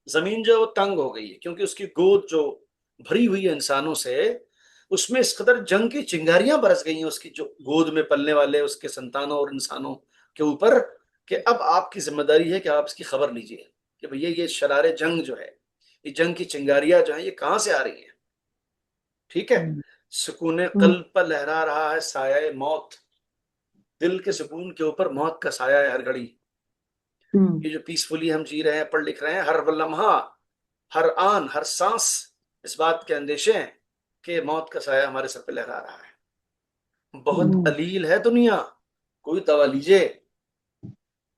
[SPEAKER 1] जमीन जो है वो तंग हो गई है, क्योंकि उसकी गोद जो भरी हुई है इंसानों से, उसमें इस कदर जंग की चिंगारियां बरस गई हैं उसकी जो गोद में पलने वाले उसके संतानों और इंसानों के ऊपर, कि अब आपकी जिम्मेदारी है कि आप इसकी खबर लीजिए कि भैया ये शरारे जंग जो है, ये जंग की चिंगारियां जो है, ये कहां से आ रही हैं। ठीक है। सुकून कल्ब पर लहरा रहा है साया मौत, दिल के सुकून के ऊपर मौत का साया है हर घड़ी। ये जो पीसफुली हम जी रहे हैं, पढ़ लिख रहे हैं, हर लम्हा, हर आन, हर सांस इस बात के अंदेशे हैं कि मौत का साया हमारे सर पे लहरा रहा है। बहुत अलील है दुनिया, कोई दवा लीजिए।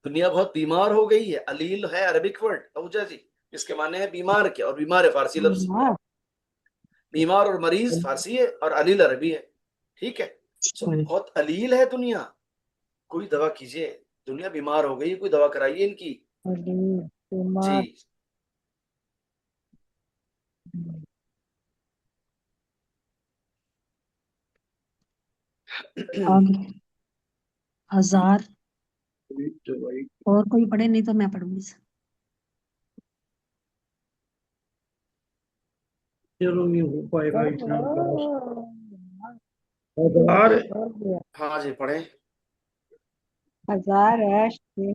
[SPEAKER 1] दुनिया बहुत बीमार हो गई है। अलील है अरबिक वर्ड अबूजा जी, इसके माने है बीमार के, और बीमार है फारसी लफ्ज। बीमार और मरीज फारसी है और अलील अरबी है। ठीक है। सो बहुत अलील है दुनिया, कोई दवा कीजिए। दुनिया बीमार हो गई, कोई दवा कराइए इनकी। जी।
[SPEAKER 5] आगे हजार और कोई पढ़े, नहीं तो मैं पढ़ूंगी।
[SPEAKER 2] चलो ये हो पाएगा इतना। हजार
[SPEAKER 1] हाँ जी, पढ़े।
[SPEAKER 3] हजार ऐश के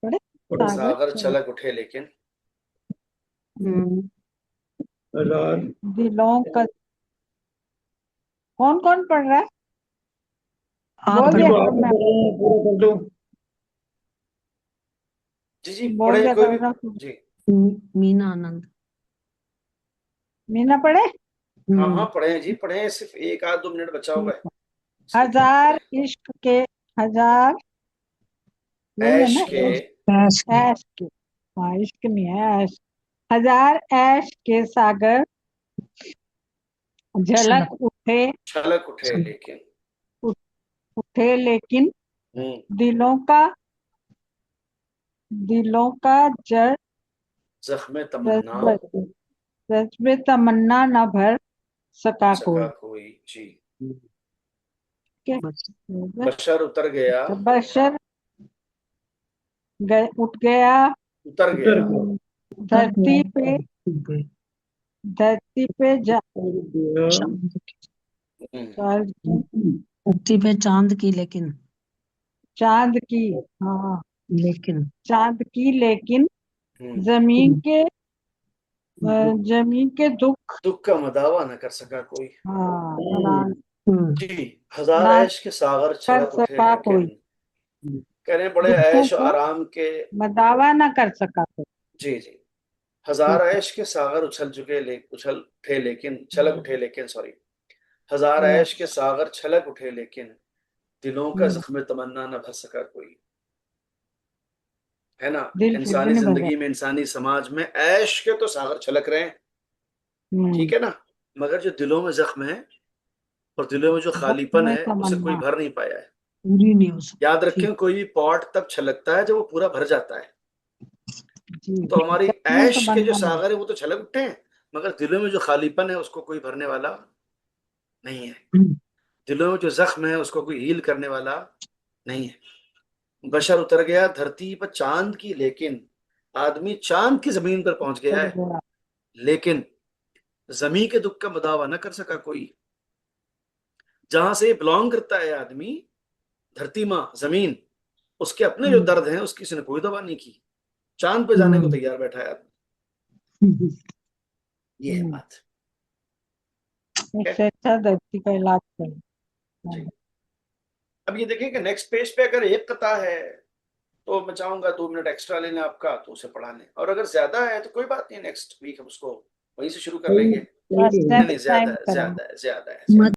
[SPEAKER 3] बड़े सागर
[SPEAKER 1] सागर छलक उठे लेकिन,
[SPEAKER 2] हजार
[SPEAKER 3] दिलों का। कौन कौन पढ़ रहा है?
[SPEAKER 5] आप
[SPEAKER 3] बोल
[SPEAKER 2] ये
[SPEAKER 3] दिया
[SPEAKER 2] तो
[SPEAKER 5] पढ़ो।
[SPEAKER 2] आप
[SPEAKER 3] मैं
[SPEAKER 2] पूरा कर दो।
[SPEAKER 1] जी जी
[SPEAKER 3] बोल
[SPEAKER 1] पढ़े
[SPEAKER 3] दिया
[SPEAKER 1] कोई भी।
[SPEAKER 3] करूँगा।
[SPEAKER 1] जी
[SPEAKER 5] मीना आनंद।
[SPEAKER 3] मीना पढ़े।
[SPEAKER 1] हाँ हाँ पढ़े जी, पढ़े। सिर्फ एक आध 2 मिनट बचा हुआ है, इसलिए तुरंत
[SPEAKER 3] हजार
[SPEAKER 1] पढ़े।
[SPEAKER 3] इश्क के। हजार यही है
[SPEAKER 1] ऐश
[SPEAKER 3] ना?
[SPEAKER 1] के।
[SPEAKER 3] ऐश ऐश के। हाँ, इश्क नहीं है, ऐश। हजार ऐश के सागर झलक उठे।
[SPEAKER 1] छलक उठे लेकिन।
[SPEAKER 3] उठे लेकिन
[SPEAKER 1] हम्म।
[SPEAKER 3] दिलों का। दिलों का जर
[SPEAKER 1] जख्म तमन्ना
[SPEAKER 3] जज्बे तमन्ना न भर सका
[SPEAKER 1] सका
[SPEAKER 3] कोई।
[SPEAKER 1] कोई। जी।
[SPEAKER 3] के
[SPEAKER 1] बशर उतर गया,
[SPEAKER 3] बशर उठ गया
[SPEAKER 1] उतर
[SPEAKER 2] उतर
[SPEAKER 1] गया।
[SPEAKER 2] गया।
[SPEAKER 3] धरती पे। धरती पे
[SPEAKER 5] धरती पे चांद की लेकिन।
[SPEAKER 3] चांद की। हाँ,
[SPEAKER 5] लेकिन
[SPEAKER 3] चांद की लेकिन
[SPEAKER 1] हम्म।
[SPEAKER 3] जमीन के। जमीन के दुख।
[SPEAKER 1] दुख का मदावा न कर सका कोई।
[SPEAKER 3] हाँ, ना
[SPEAKER 1] जी। हजार
[SPEAKER 3] ना
[SPEAKER 1] ऐश के सागर
[SPEAKER 3] कर
[SPEAKER 1] छलक उठे
[SPEAKER 3] सका कोई।
[SPEAKER 1] लेकिन, कह रहे हैं बड़े
[SPEAKER 3] दुखों
[SPEAKER 1] ऐश और
[SPEAKER 3] को
[SPEAKER 1] आराम के।
[SPEAKER 3] मदावा ना कर सका कोई।
[SPEAKER 1] जी जी। हजार ऐश के सागर उछल उठे लेकिन, छलक उठे लेकिन, सॉरी। हजार ऐश के सागर छलक उठे लेकिन, दिलों का जख्म तमन्ना न भर सका कोई। है ना।
[SPEAKER 3] दिल फिर भी
[SPEAKER 1] इंसानी
[SPEAKER 3] नहीं भर
[SPEAKER 1] जिंदगी में, इंसानी समाज में ऐश के तो सागर छलक रहे हैं,
[SPEAKER 3] रहा।
[SPEAKER 1] ठीक है ना। मगर जो दिलों में जख्म है और दिलों में जो खालीपन
[SPEAKER 3] जख्म
[SPEAKER 1] है, उसे कोई
[SPEAKER 3] तमन्ना
[SPEAKER 1] भर नहीं पाया है।
[SPEAKER 5] पूरी नहीं हो
[SPEAKER 1] याद
[SPEAKER 5] सकती।
[SPEAKER 1] रखें, कोई भी पॉट तब छलकता है जब वो पूरा भर जाता है।
[SPEAKER 3] जी।
[SPEAKER 1] तो हमारी
[SPEAKER 3] जख्म
[SPEAKER 1] ऐश के जो
[SPEAKER 3] तमन्ना नहीं।
[SPEAKER 1] सागर है वो तो छलक उठे हैं, मगर दिलों में जो खालीपन है उसको कोई भरने वाला नहीं है। दिलों में जो जख्म है उसको कोई हील करने वाला नहीं है। बशर उतर गया धरती पर चांद की, लेकिन आदमी चांद की जमीन पर पहुंच गया
[SPEAKER 3] उतर
[SPEAKER 1] है,
[SPEAKER 3] गया।
[SPEAKER 1] लेकिन जमीन के दुख का मुदावा न कर सका कोई। जहां से बिलोंग करता है आदमी, धरती माँ जमीन, उसके अपने जो दर्द हैं उसकी किसी ने कोई दवा नहीं की। चांद पे जाने को तैयार बैठा है आदमी। ये है बात।
[SPEAKER 3] इससे अच्छा धरती का इलाज करो।
[SPEAKER 1] जी। अब ये देखिए कि नेक्स्ट पेज पे अगर एक कथा है तो मैं चाहूंगा 2 मिनट एक्स्ट्रा लेने आपका, तो उसे पढ़ा लें, और अगर ज्यादा है तो कोई बात नहीं, नेक्स्ट वीक हम उसको वहीं से शुरू कर लेंगे।
[SPEAKER 3] बस
[SPEAKER 1] नहीं नहीं,
[SPEAKER 3] नेक्स्ट टाइम
[SPEAKER 1] ज्यादा है,
[SPEAKER 3] करेंगे।
[SPEAKER 1] ज्यादा है, ज्यादा है, ज्यादा है।